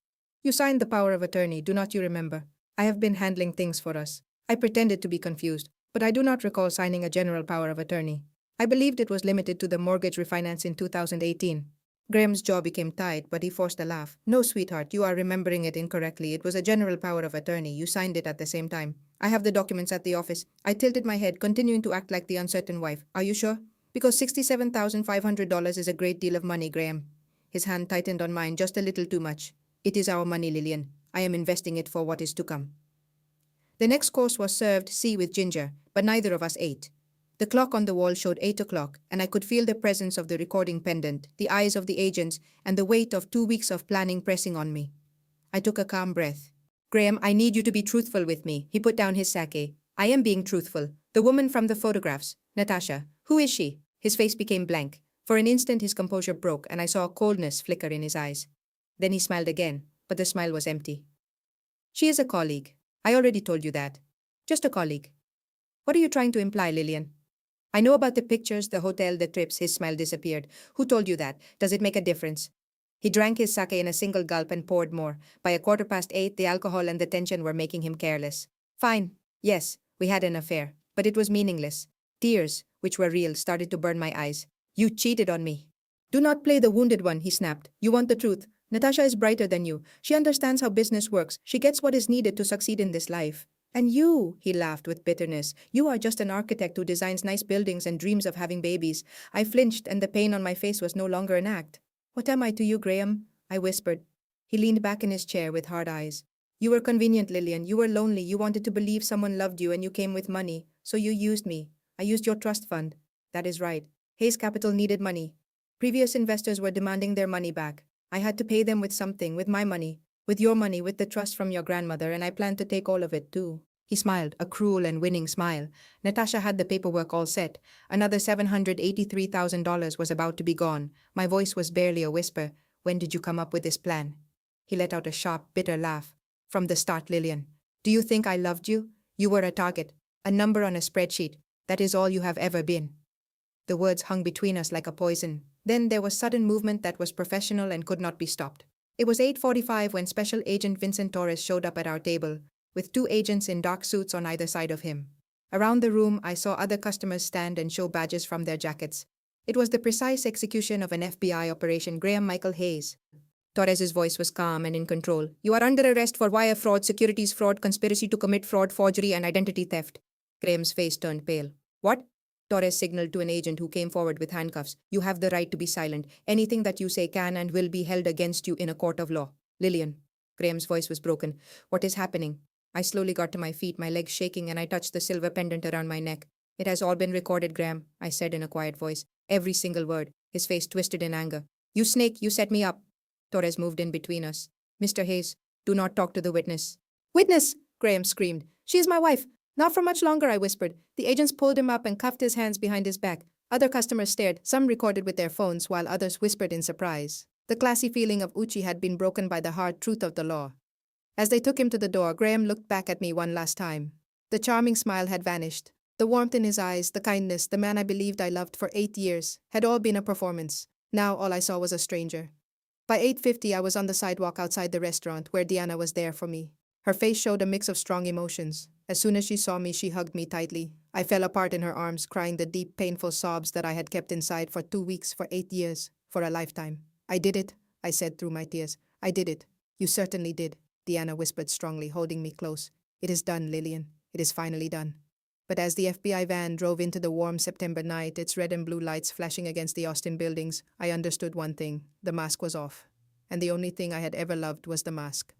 You signed the power of attorney, do not you remember? I have been handling things for us. I pretended to be confused, but I do not recall signing a general power of attorney. I believed it was limited to the mortgage refinance in 2018. Graham's jaw became tight, but he forced a laugh. No, sweetheart, you are remembering it incorrectly. It was a general power of attorney. You signed it at the same time. I have the documents at the office. I tilted my head, continuing to act like the uncertain wife. Are you sure? Because $67,500 is a great deal of money, Graham. His hand tightened on mine just a little too much. It is our money, Lillian. I am investing it for what is to come. The next course was served tea with ginger, but neither of us ate. The clock on the wall showed 8 o'clock, and I could feel the presence of the recording pendant, the eyes of the agents, and the weight of 2 weeks of planning pressing on me. I took a calm breath. Graham, I need you to be truthful with me. He put down his sake. I am being truthful. The woman from the photographs, Natasha. Who is she? His face became blank. For an instant his composure broke, and I saw a coldness flicker in his eyes. Then he smiled again, but the smile was empty. She is a colleague. I already told you that. Just a colleague. What are you trying to imply, Lillian? I know about the pictures, the hotel, the trips. His smile disappeared. Who told you that? Does it make a difference? He drank his sake in a single gulp and poured more. By 8:15, the alcohol and the tension were making him careless. Fine. Yes, we had an affair. But it was meaningless. Tears, which were real, started to burn my eyes. You cheated on me. Do not play the wounded one, he snapped. You want the truth. Natasha is brighter than you. She understands how business works. She gets what is needed to succeed in this life. And you, he laughed with bitterness, you are just an architect who designs nice buildings and dreams of having babies. I flinched, and the pain on my face was no longer an act. What am I to you, Graham? I whispered. He leaned back in his chair with hard eyes. You were convenient, Lillian. You were lonely. You wanted to believe someone loved you, and you came with money. So you used me. I used your trust fund. That is right. Hayes Capital needed money. Previous investors were demanding their money back. I had to pay them with something, with my money. With your money, with the trust from your grandmother, and I planned to take all of it, too. He smiled, a cruel and winning smile. Natasha had the paperwork all set. Another $783,000 was about to be gone. My voice was barely a whisper. When did you come up with this plan? He let out a sharp, bitter laugh. From the start, Lillian. Do you think I loved you? You were a target, a number on a spreadsheet. That is all you have ever been. The words hung between us like a poison. Then there was sudden movement that was professional and could not be stopped. It was 8:45 when Special Agent Vincent Torres showed up at our table, with 2 agents in dark suits on either side of him. Around the room, I saw other customers stand and show badges from their jackets. It was the precise execution of an FBI operation. Graham Michael Hayes. Torres's voice was calm and in control. You are under arrest for wire fraud, securities fraud, conspiracy to commit fraud, forgery, and identity theft. Graham's face turned pale. What? Torres signaled to an agent who came forward with handcuffs. You have the right to be silent. Anything that you say can and will be held against you in a court of law. Lillian. Graham's voice was broken. What is happening? I slowly got to my feet, my legs shaking, and I touched the silver pendant around my neck. It has all been recorded, Graham, I said in a quiet voice. Every single word. His face twisted in anger. You snake, you set me up. Torres moved in between us. Mr. Hayes, do not talk to the witness. Witness! Graham screamed. She is my wife. Not for much longer, I whispered. The agents pulled him up and cuffed his hands behind his back. Other customers stared, some recorded with their phones, while others whispered in surprise. The classy feeling of Uchi had been broken by the hard truth of the law. As they took him to the door, Graham looked back at me one last time. The charming smile had vanished. The warmth in his eyes, the kindness, the man I believed I loved for 8 years, had all been a performance. Now all I saw was a stranger. By 8:50, I was on the sidewalk outside the restaurant, where Diana was there for me. Her face showed a mix of strong emotions. As soon as she saw me, she hugged me tightly. I fell apart in her arms, crying the deep, painful sobs that I had kept inside for 2 weeks, for 8 years, for a lifetime. I did it, I said through my tears. I did it. You certainly did, Diana whispered strongly, holding me close. It is done, Lillian. It is finally done. But as the FBI van drove into the warm September night, its red and blue lights flashing against the Austin buildings, I understood one thing. The mask was off. And the only thing I had ever loved was the mask.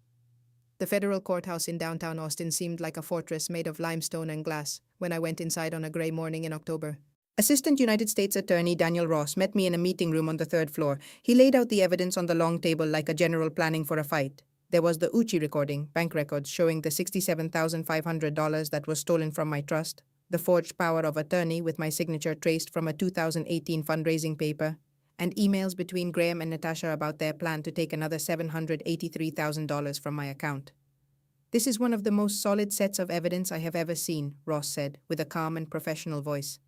The federal courthouse in downtown Austin seemed like a fortress made of limestone and glass when I went inside on a gray morning in October. Assistant United States Attorney Daniel Ross met me in a meeting room on the 3rd floor. He laid out the evidence on the long table like a general planning for a fight. There was the Uchi recording, bank records showing the $67,500 that was stolen from my trust, the forged power of attorney with my signature traced from a 2018 fundraising paper, and emails between Graham and Natasha about their plan to take another $783,000 from my account. This is one of the most solid sets of evidence I have ever seen, Ross said, with a calm and professional voice.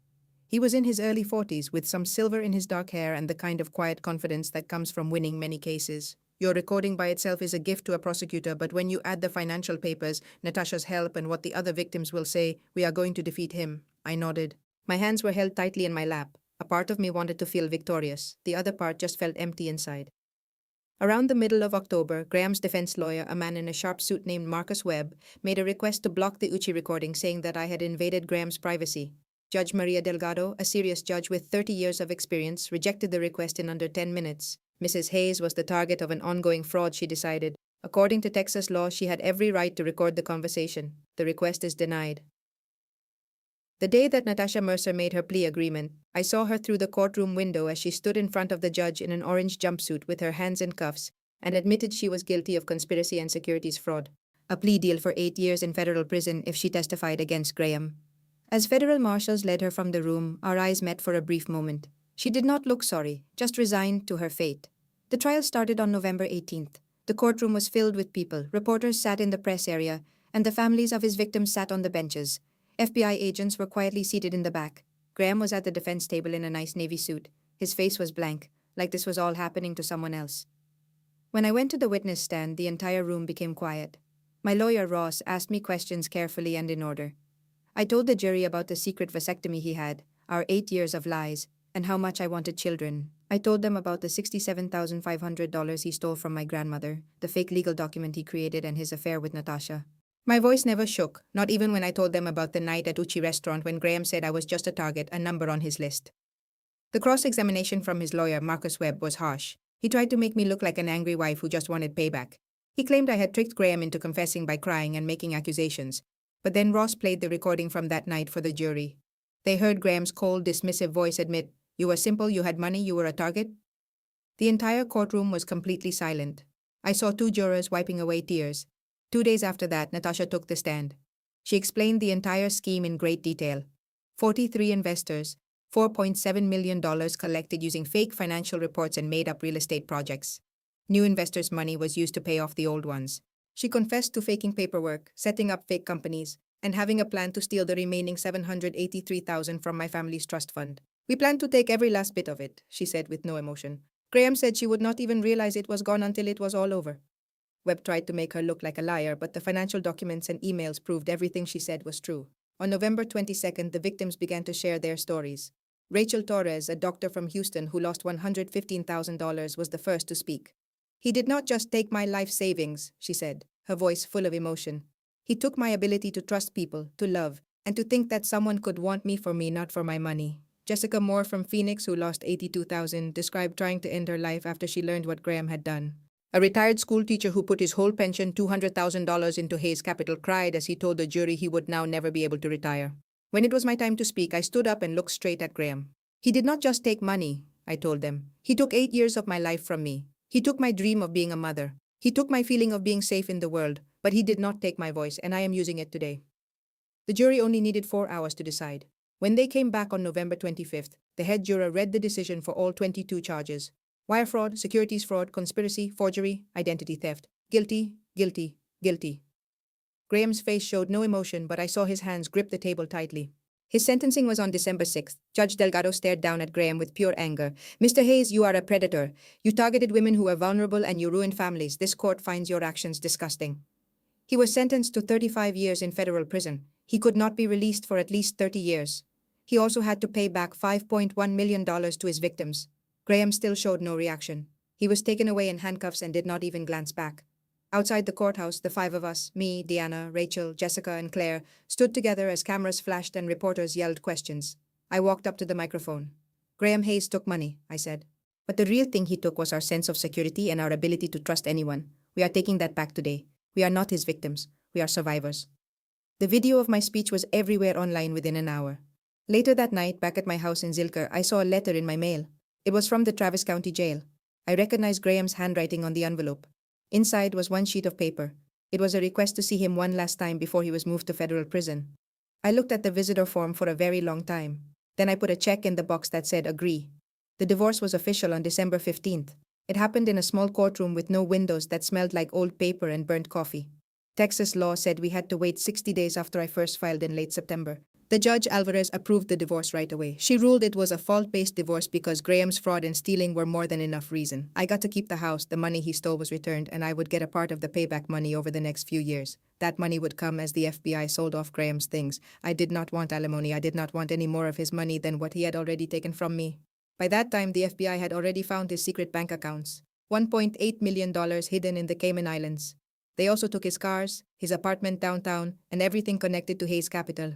He was in his early 40s, with some silver in his dark hair and the kind of quiet confidence that comes from winning many cases. Your recording by itself is a gift to a prosecutor, but when you add the financial papers, Natasha's help, and what the other victims will say, we are going to defeat him. I nodded. My hands were held tightly in my lap. A part of me wanted to feel victorious. The other part just felt empty inside. Around the middle of October, Graham's defense lawyer, a man in a sharp suit named Marcus Webb, made a request to block the Uchi recording, saying that I had invaded Graham's privacy. Judge Maria Delgado, a serious judge with 30 years of experience, rejected the request in under 10 minutes. Mrs. Hayes was the target of an ongoing fraud, she decided. According to Texas law, she had every right to record the conversation. The request is denied. The day that Natasha Mercer made her plea agreement, I saw her through the courtroom window as she stood in front of the judge in an orange jumpsuit with her hands in cuffs and admitted she was guilty of conspiracy and securities fraud. A plea deal for 8 years in federal prison if she testified against Graham. As federal marshals led her from the room, our eyes met for a brief moment. She did not look sorry, just resigned to her fate. The trial started on November 18th. The courtroom was filled with people. Reporters sat in the press area, and the families of his victims sat on the benches. FBI agents were quietly seated in the back. Graham was at the defense table in a nice navy suit. His face was blank, like this was all happening to someone else. When I went to the witness stand, the entire room became quiet. My lawyer, Ross, asked me questions carefully and in order. I told the jury about the secret vasectomy he had, our 8 years of lies, and how much I wanted children. I told them about the $67,500 he stole from my grandmother, the fake legal document he created, and his affair with Natasha. My voice never shook, not even when I told them about the night at Uchi restaurant when Graham said I was just a target, a number on his list. The cross-examination from his lawyer, Marcus Webb, was harsh. He tried to make me look like an angry wife who just wanted payback. He claimed I had tricked Graham into confessing by crying and making accusations. But then Ross played the recording from that night for the jury. They heard Graham's cold, dismissive voice admit, "You were simple, you had money, you were a target." The entire courtroom was completely silent. I saw 2 jurors wiping away tears. 2 days after that, Natasha took the stand. She explained the entire scheme in great detail. 43 investors, $4.7 million collected using fake financial reports and made-up real estate projects. New investors' money was used to pay off the old ones. She confessed to faking paperwork, setting up fake companies, and having a plan to steal the remaining $783,000 from my family's trust fund. "We planned to take every last bit of it," she said with no emotion. "Graham said she would not even realize it was gone until it was all over." Webb tried to make her look like a liar, but the financial documents and emails proved everything she said was true. On November 22nd, the victims began to share their stories. Rachel Torres, a doctor from Houston who lost $115,000, was the first to speak. "He did not just take my life savings," she said, her voice full of emotion. "He took my ability to trust people, to love, and to think that someone could want me for me, not for my money." Jessica Moore from Phoenix, who lost $82,000, described trying to end her life after she learned what Graham had done. A retired school teacher who put his whole pension, $200,000, into Hayes Capital, cried as he told the jury he would now never be able to retire. When it was my time to speak, I stood up and looked straight at Graham. "He did not just take money," I told them. "He took 8 years of my life from me. He took my dream of being a mother. He took my feeling of being safe in the world, but he did not take my voice, and I am using it today." The jury only needed 4 hours to decide. When they came back on November 25th, the head juror read the decision for all 22 charges. Wire fraud, securities fraud, conspiracy, forgery, identity theft. Guilty, guilty, guilty. Graham's face showed no emotion, but I saw his hands grip the table tightly. His sentencing was on December 6th. Judge Delgado stared down at Graham with pure anger. "Mr. Hayes, you are a predator. You targeted women who were vulnerable and you ruined families. This court finds your actions disgusting." He was sentenced to 35 years in federal prison. He could not be released for at least 30 years. He also had to pay back $5.1 million to his victims. Graham still showed no reaction. He was taken away in handcuffs and did not even glance back. Outside the courthouse, the 5 of us, me, Deanna, Rachel, Jessica, and Claire, stood together as cameras flashed and reporters yelled questions. I walked up to the microphone. "Graham Hayes took money," I said. "But the real thing he took was our sense of security and our ability to trust anyone. We are taking that back today. We are not his victims. We are survivors." The video of my speech was everywhere online within an hour. Later that night, back at my house in Zilker, I saw a letter in my mail. It was from the Travis County Jail. I recognized Graham's handwriting on the envelope. Inside was one sheet of paper. It was a request to see him one last time before he was moved to federal prison. I looked at the visitor form for a very long time. Then I put a check in the box that said agree. The divorce was official on December 15th. It happened in a small courtroom with no windows that smelled like old paper and burnt coffee. Texas law said we had to wait 60 days after I first filed in late September. The judge Alvarez approved the divorce right away. She ruled it was a fault-based divorce because Graham's fraud and stealing were more than enough reason. I got to keep the house, the money he stole was returned, and I would get a part of the payback money over the next few years. That money would come as the FBI sold off Graham's things. I did not want alimony. I did not want any more of his money than what he had already taken from me. By that time, the FBI had already found his secret bank accounts, $1.8 million hidden in the Cayman Islands. They also took his cars, his apartment downtown, and everything connected to Hayes Capital.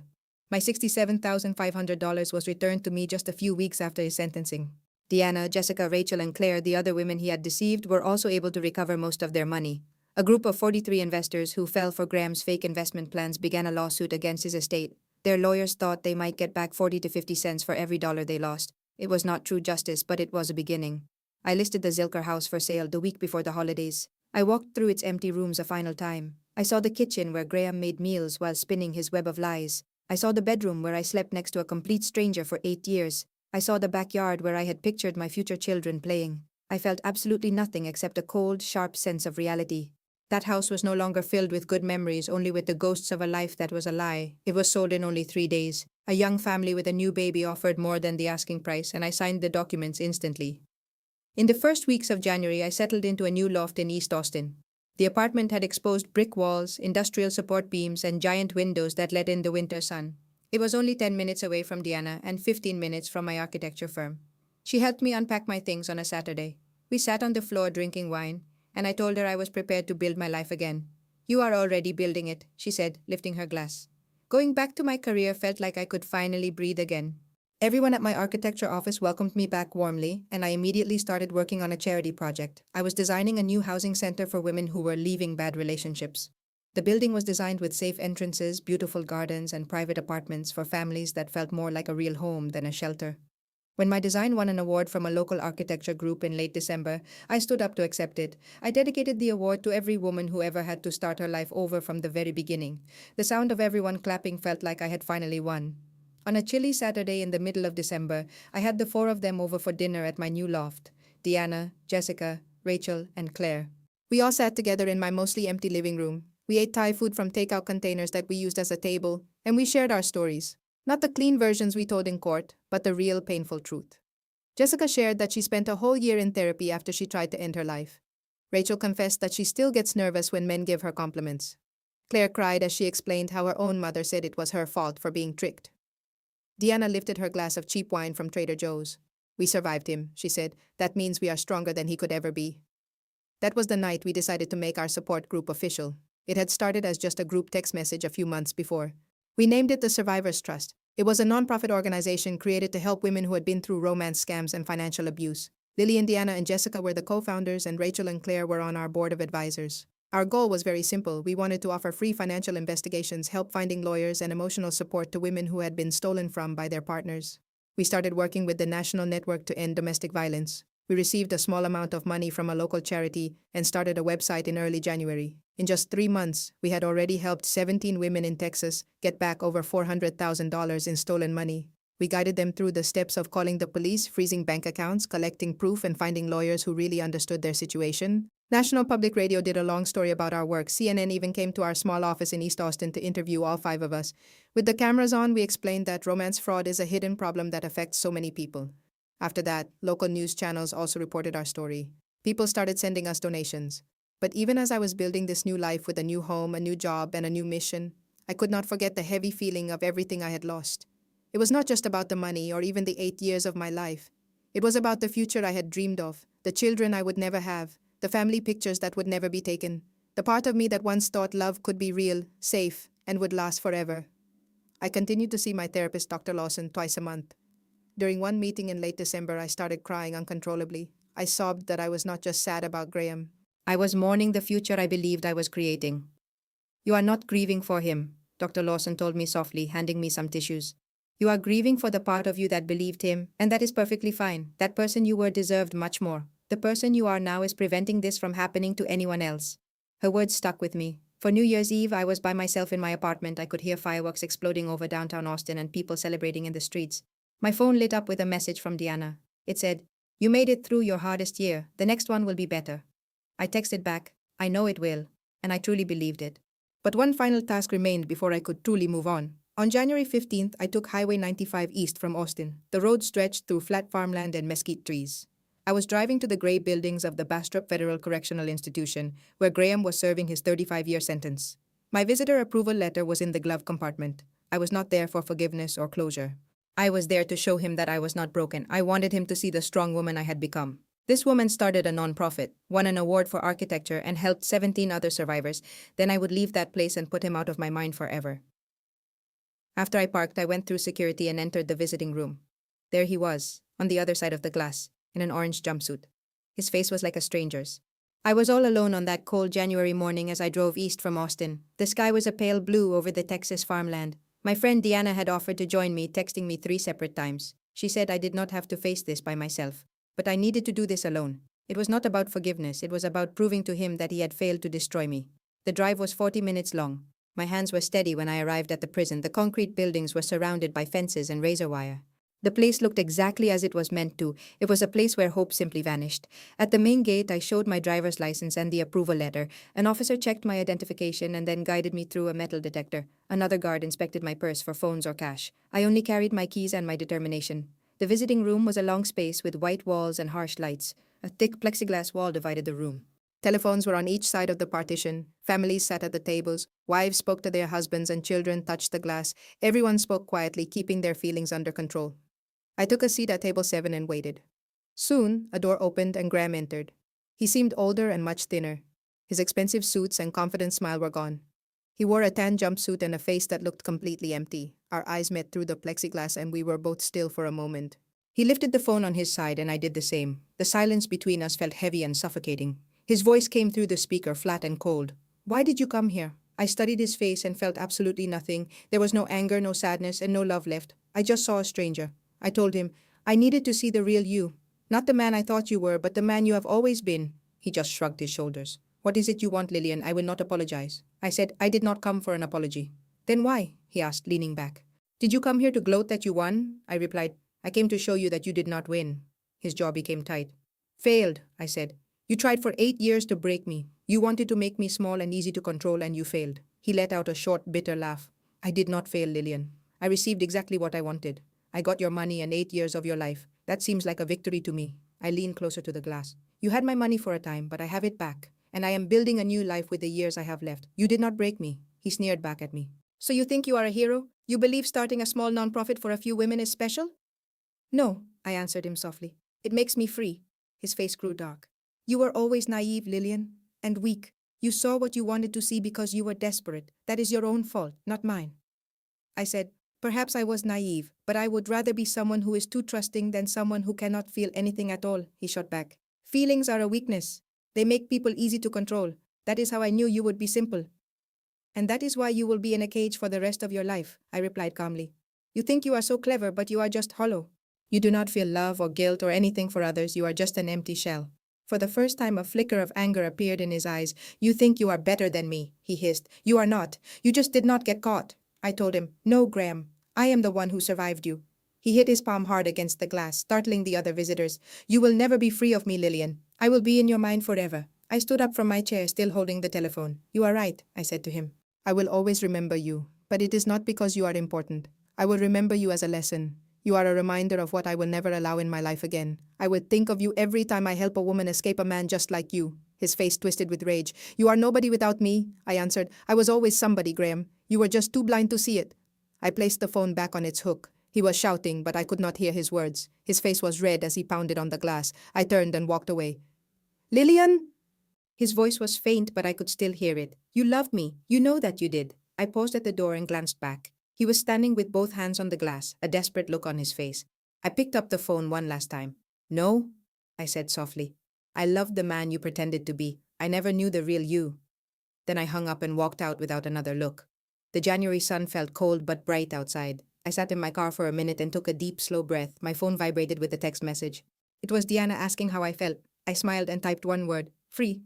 My $67,500 was returned to me just a few weeks after his sentencing. Deanna, Jessica, Rachel, and Claire, the other women he had deceived, were also able to recover most of their money. A group of 43 investors who fell for Graham's fake investment plans began a lawsuit against his estate. Their lawyers thought they might get back 40 to 50 cents for every dollar they lost. It was not true justice, but it was a beginning. I listed the Zilker house for sale the week before the holidays. I walked through its empty rooms a final time. I saw the kitchen where Graham made meals while spinning his web of lies. I saw the bedroom where I slept next to a complete stranger for 8 years. I saw the backyard where I had pictured my future children playing. I felt absolutely nothing except a cold, sharp sense of reality. That house was no longer filled with good memories, only with the ghosts of a life that was a lie. It was sold in only 3 days. A young family with a new baby offered more than the asking price, and I signed the documents instantly. In the first weeks of January, I settled into a new loft in East Austin. The apartment had exposed brick walls, industrial support beams, and giant windows that let in the winter sun. It was only 10 minutes away from Deanna and 15 minutes from my architecture firm. She helped me unpack my things on a Saturday. We sat on the floor drinking wine, and I told her I was prepared to build my life again. "You are already building it," she said, lifting her glass. Going back to my career felt like I could finally breathe again. Everyone at my architecture office welcomed me back warmly, and I immediately started working on a charity project. I was designing a new housing center for women who were leaving bad relationships. The building was designed with safe entrances, beautiful gardens, and private apartments for families that felt more like a real home than a shelter. When my design won an award from a local architecture group in late December, I stood up to accept it. I dedicated the award to every woman who ever had to start her life over from the very beginning. The sound of everyone clapping felt like I had finally won. On a chilly Saturday in the middle of December, I had the 4 of them over for dinner at my new loft: Deanna, Jessica, Rachel, and Claire. We all sat together in my mostly empty living room. We ate Thai food from takeout containers that we used as a table, and we shared our stories. Not the clean versions we told in court, but the real painful truth. Jessica shared that she spent a whole year in therapy after she tried to end her life. Rachel confessed that she still gets nervous when men give her compliments. Claire cried as she explained how her own mother said it was her fault for being tricked. Deanna lifted her glass of cheap wine from Trader Joe's. "We survived him," she said. "That means we are stronger than he could ever be." That was the night we decided to make our support group official. It had started as just a group text message a few months before. We named it the Survivors Trust. It was a nonprofit organization created to help women who had been through romance scams and financial abuse. Lily, Deanna, and Jessica were the co-founders, and Rachel and Claire were on our board of advisors. Our goal was very simple. We wanted to offer free financial investigations, help finding lawyers, and emotional support to women who had been stolen from by their partners. We started working with the National Network to End Domestic Violence. We received a small amount of money from a local charity and started a website in early January. In just 3 months, we had already helped 17 women in Texas get back over $400,000 in stolen money. We guided them through the steps of calling the police, freezing bank accounts, collecting proof, and finding lawyers who really understood their situation. National Public Radio did a long story about our work. CNN even came to our small office in East Austin to interview all 5 of us. With the cameras on, we explained that romance fraud is a hidden problem that affects so many people. After that, local news channels also reported our story. People started sending us donations. But even as I was building this new life with a new home, a new job, and a new mission, I could not forget the heavy feeling of everything I had lost. It was not just about the money or even the 8 years of my life. It was about the future I had dreamed of, the children I would never have, the family pictures that would never be taken, the part of me that once thought love could be real, safe, and would last forever. I continued to see my therapist, Dr. Lawson, twice a month. During one meeting in late December, I started crying uncontrollably. I sobbed that I was not just sad about Graham. I was mourning the future I believed I was creating. "You are not grieving for him," Dr. Lawson told me softly, handing me some tissues. "You are grieving for the part of you that believed him, and that is perfectly fine. That person you were deserved much more. The person you are now is preventing this from happening to anyone else." Her words stuck with me. For New Year's Eve, I was by myself in my apartment. I could hear fireworks exploding over downtown Austin and people celebrating in the streets. My phone lit up with a message from Deanna. It said, "You made it through your hardest year. The next one will be better." I texted back, "I know it will," and I truly believed it. But one final task remained before I could truly move on. On January 15th, I took Highway 95 east from Austin. The road stretched through flat farmland and mesquite trees. I was driving to the gray buildings of the Bastrop Federal Correctional Institution, where Graham was serving his 35-year sentence. My visitor approval letter was in the glove compartment. I was not there for forgiveness or closure. I was there to show him that I was not broken. I wanted him to see the strong woman I had become. This woman started a non-profit, won an award for architecture, and helped 17 other survivors. Then I would leave that place and put him out of my mind forever. After I parked, I went through security and entered the visiting room. There he was, on the other side of the glass, in an orange jumpsuit. His face was like a stranger's. I was all alone on that cold January morning as I drove east from Austin. The sky was a pale blue over the Texas farmland. My friend Deanna had offered to join me, texting me 3 separate times. She said I did not have to face this by myself, but I needed to do this alone. It was not about forgiveness, it was about proving to him that he had failed to destroy me. The drive was 40 minutes long. My hands were steady when I arrived at the prison. The concrete buildings were surrounded by fences and razor wire. The place looked exactly as it was meant to. It was a place where hope simply vanished. At the main gate, I showed my driver's license and the approval letter. An officer checked my identification and then guided me through a metal detector. Another guard inspected my purse for phones or cash. I only carried my keys and my determination. The visiting room was a long space with white walls and harsh lights. A thick plexiglass wall divided the room. Telephones were on each side of the partition. Families sat at the tables. Wives spoke to their husbands and children touched the glass. Everyone spoke quietly, keeping their feelings under control. I took a seat at table 7 and waited. Soon, a door opened and Graham entered. He seemed older and much thinner. His expensive suits and confident smile were gone. He wore a tan jumpsuit and a face that looked completely empty. Our eyes met through the plexiglass and we were both still for a moment. He lifted the phone on his side and I did the same. The silence between us felt heavy and suffocating. His voice came through the speaker, flat and cold. "Why did you come here?" I studied his face and felt absolutely nothing. There was no anger, no sadness, and no love left. I just saw a stranger. I told him, "I needed to see the real you. Not the man I thought you were, but the man you have always been." He just shrugged his shoulders. "What is it you want, Lillian? I will not apologize." I said, "I did not come for an apology." "Then why?" he asked, leaning back. "Did you come here to gloat that you won?" I replied, "I came to show you that you did not win." His jaw became tight. "Failed," I said. "You tried for 8 years to break me. You wanted to make me small and easy to control and you failed." He let out a short, bitter laugh. "I did not fail, Lillian. I received exactly what I wanted. I got your money and 8 years of your life. That seems like a victory to me." I leaned closer to the glass. "You had my money for a time, but I have it back. And I am building a new life with the years I have left. You did not break me." He sneered back at me. "So you think you are a hero? You believe starting a small nonprofit for a few women is special?" "No," I answered him softly. "It makes me free." His face grew dark. "You were always naive, Lillian, and weak. You saw what you wanted to see because you were desperate. That is your own fault, not mine." I said, "Perhaps I was naive, but I would rather be someone who is too trusting than someone who cannot feel anything at all," he shot back. "Feelings are a weakness. They make people easy to control. That is how I knew you would be simple." "And that is why you will be in a cage for the rest of your life," I replied calmly. "You think you are so clever, but you are just hollow. You do not feel love or guilt or anything for others. You are just an empty shell." For the first time, a flicker of anger appeared in his eyes. "You think you are better than me," he hissed. "You are not. You just did not get caught." I told him, "No, Graham. I am the one who survived you." He hit his palm hard against the glass, startling the other visitors. "You will never be free of me, Lillian. I will be in your mind forever." I stood up from my chair, still holding the telephone. "You are right," I said to him. "I will always remember you. But it is not because you are important. I will remember you as a lesson. You are a reminder of what I will never allow in my life again. I would think of you every time I help a woman escape a man just like you." His face twisted with rage. "You are nobody without me," I answered. "I was always somebody, Graham. You were just too blind to see it." I placed the phone back on its hook. He was shouting, but I could not hear his words. His face was red as he pounded on the glass. I turned and walked away. "Lillian!" His voice was faint, but I could still hear it. "You loved me. You know that you did." I paused at the door and glanced back. He was standing with both hands on the glass, a desperate look on his face. I picked up the phone one last time. "No," I said softly. "I loved the man you pretended to be. I never knew the real you." Then I hung up and walked out without another look. The January sun felt cold but bright outside. I sat in my car for a minute and took a deep, slow breath. My phone vibrated with a text message. It was Deanna asking how I felt. I smiled and typed one word: free.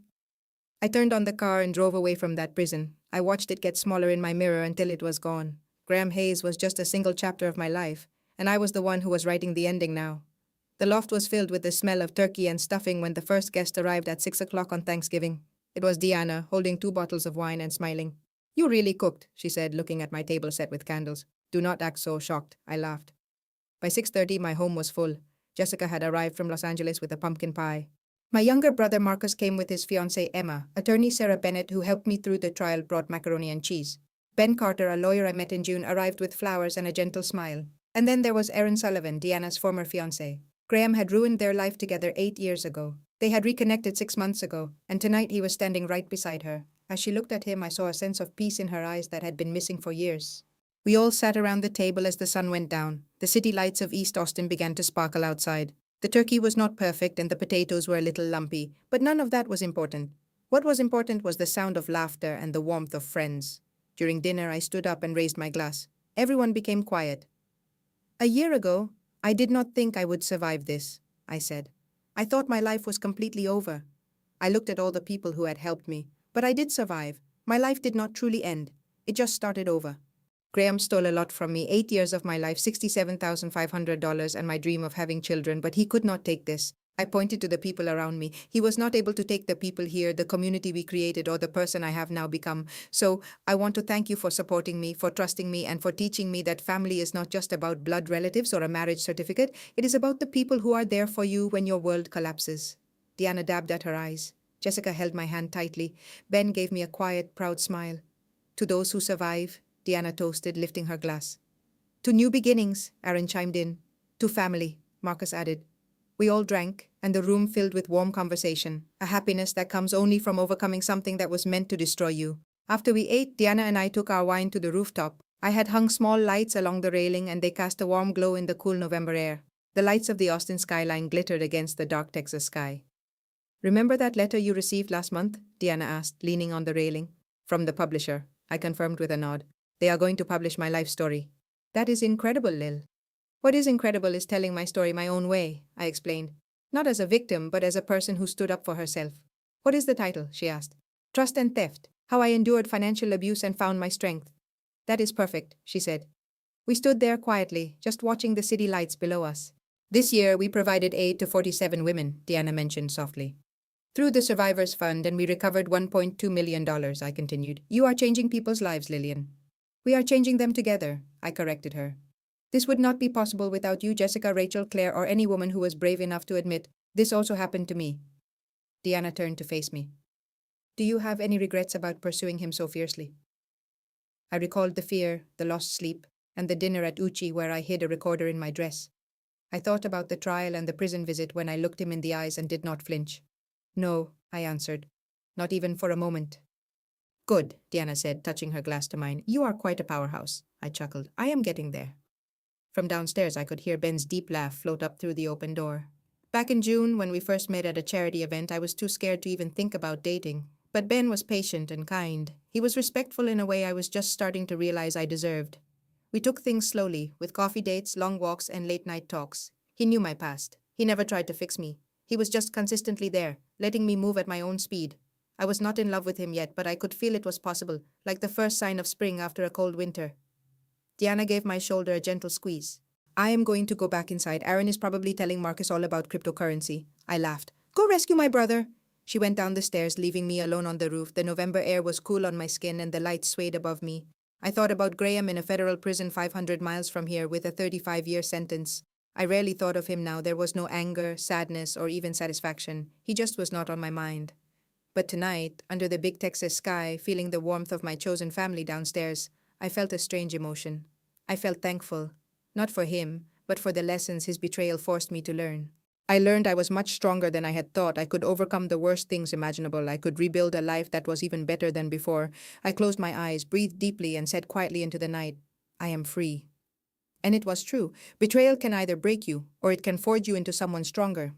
I turned on the car and drove away from that prison. I watched it get smaller in my mirror until it was gone. Graham Hayes was just a single chapter of my life, and I was the one who was writing the ending now. The loft was filled with the smell of turkey and stuffing when the first guest arrived at 6 o'clock on Thanksgiving. It was Deanna, holding 2 bottles of wine and smiling. You really cooked, she said, looking at my table set with candles. Do not act so shocked, I laughed. By 6:30, my home was full. Jessica had arrived from Los Angeles with a pumpkin pie. My younger brother Marcus came with his fiancée Emma. Attorney Sarah Bennett, who helped me through the trial, brought macaroni and cheese. Ben Carter, a lawyer I met in June, arrived with flowers and a gentle smile. And then there was Erin Sullivan, Deanna's former fiancé. Graham had ruined their life together 8 years ago. They had reconnected 6 months ago, and tonight he was standing right beside her. As she looked at him, I saw a sense of peace in her eyes that had been missing for years. We all sat around the table as the sun went down. The city lights of East Austin began to sparkle outside. The turkey was not perfect and the potatoes were a little lumpy, but none of that was important. What was important was the sound of laughter and the warmth of friends. During dinner, I stood up and raised my glass. Everyone became quiet. A year ago, I did not think I would survive this, I said. I thought my life was completely over. I looked at all the people who had helped me, but I did survive. My life did not truly end. It just started over. Graham stole a lot from me, 8 years of my life, $67,500 and my dream of having children, but he could not take this. I pointed to the people around me. He was not able to take the people here, the community we created, or the person I have now become. So I want to thank you for supporting me, for trusting me, and for teaching me that family is not just about blood relatives or a marriage certificate. It is about the people who are there for you when your world collapses. Deanna dabbed at her eyes. Jessica held my hand tightly. Ben gave me a quiet, proud smile. To those who survive, Deanna toasted, lifting her glass. To new beginnings, Erin chimed in. To family, Marcus added. We all drank, and the room filled with warm conversation, a happiness that comes only from overcoming something that was meant to destroy you. After we ate, Deanna and I took our wine to the rooftop. I had hung small lights along the railing, and they cast a warm glow in the cool November air. The lights of the Austin skyline glittered against the dark Texas sky. Remember that letter you received last month? Deanna asked, leaning on the railing. From the publisher, I confirmed with a nod. They are going to publish my life story. That is incredible, Lil. What is incredible is telling my story my own way, I explained. Not as a victim, but as a person who stood up for herself. What is the title? She asked. Trust and Theft, How I Endured Financial Abuse and Found My Strength. That is perfect, she said. We stood there quietly, just watching the city lights below us. This year, we provided aid to 47 women, Deanna mentioned softly. Through the Survivors Fund, and we recovered $1.2 million, I continued. You are changing people's lives, Lillian. We are changing them together, I corrected her. This would not be possible without you, Jessica, Rachel, Claire, or any woman who was brave enough to admit, this also happened to me. Deanna turned to face me. Do you have any regrets about pursuing him so fiercely? I recalled the fear, the lost sleep, and the dinner at Uchi where I hid a recorder in my dress. I thought about the trial and the prison visit when I looked him in the eyes and did not flinch. No, I answered. Not even for a moment. Good, Deanna said, touching her glass to mine. You are quite a powerhouse, I chuckled. I am getting there. From downstairs, I could hear Ben's deep laugh float up through the open door. Back in June, when we first met at a charity event, I was too scared to even think about dating. But Ben was patient and kind. He was respectful in a way I was just starting to realize I deserved. We took things slowly, with coffee dates, long walks, and late-night talks. He knew my past. He never tried to fix me. He was just consistently there, letting me move at my own speed. I was not in love with him yet, but I could feel it was possible, like the first sign of spring after a cold winter. Deanna gave my shoulder a gentle squeeze. I am going to go back inside. Erin is probably telling Marcus all about cryptocurrency. I laughed. Go rescue my brother. She went down the stairs, leaving me alone on the roof. The November air was cool on my skin and the lights swayed above me. I thought about Graham in a federal prison 500 miles from here with a 35-year sentence. I rarely thought of him now. There was no anger, sadness, or even satisfaction. He just was not on my mind. But tonight, under the big Texas sky, feeling the warmth of my chosen family downstairs, I felt a strange emotion. I felt thankful, not for him, but for the lessons his betrayal forced me to learn. I learned I was much stronger than I had thought. I could overcome the worst things imaginable. I could rebuild a life that was even better than before. I closed my eyes, breathed deeply, and said quietly into the night, I am free. And it was true. Betrayal can either break you, or it can forge you into someone stronger.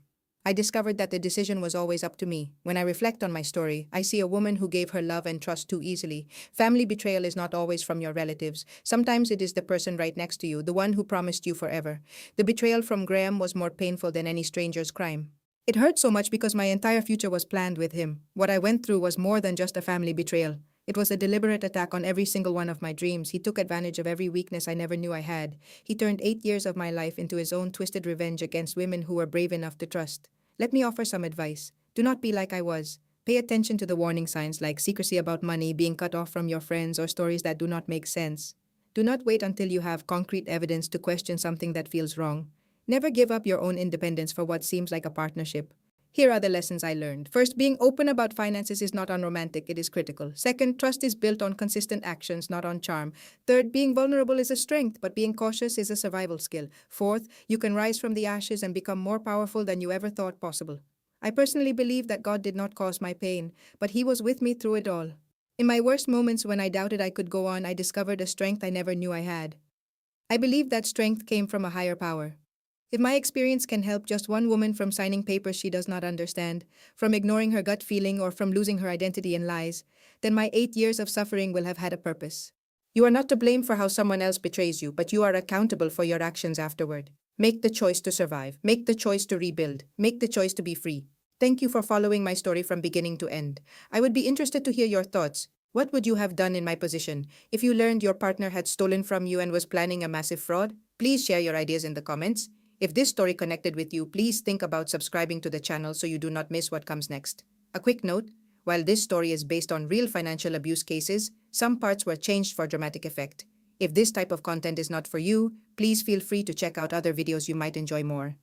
I discovered that the decision was always up to me. When I reflect on my story, I see a woman who gave her love and trust too easily. Family betrayal is not always from your relatives. Sometimes it is the person right next to you, the one who promised you forever. The betrayal from Graham was more painful than any stranger's crime. It hurt so much because my entire future was planned with him. What I went through was more than just a family betrayal. It was a deliberate attack on every single one of my dreams. He took advantage of every weakness I never knew I had. He turned 8 years of my life into his own twisted revenge against women who were brave enough to trust. Let me offer some advice. Do not be like I was. Pay attention to the warning signs like secrecy about money, being cut off from your friends, or stories that do not make sense. Do not wait until you have concrete evidence to question something that feels wrong. Never give up your own independence for what seems like a partnership. Here are the lessons I learned. First, being open about finances is not unromantic, it is critical. Second, trust is built on consistent actions, not on charm. Third, being vulnerable is a strength, but being cautious is a survival skill. Fourth, you can rise from the ashes and become more powerful than you ever thought possible. I personally believe that God did not cause my pain, but He was with me through it all. In my worst moments when I doubted I could go on, I discovered a strength I never knew I had. I believe that strength came from a higher power. If my experience can help just one woman from signing papers she does not understand, from ignoring her gut feeling, or from losing her identity in lies, then my 8 years of suffering will have had a purpose. You are not to blame for how someone else betrays you, but you are accountable for your actions afterward. Make the choice to survive. Make the choice to rebuild. Make the choice to be free. Thank you for following my story from beginning to end. I would be interested to hear your thoughts. What would you have done in my position if you learned your partner had stolen from you and was planning a massive fraud? Please share your ideas in the comments. If this story connected with you, please think about subscribing to the channel so you do not miss what comes next. A quick note, while this story is based on real financial abuse cases, some parts were changed for dramatic effect. If this type of content is not for you, please feel free to check out other videos you might enjoy more.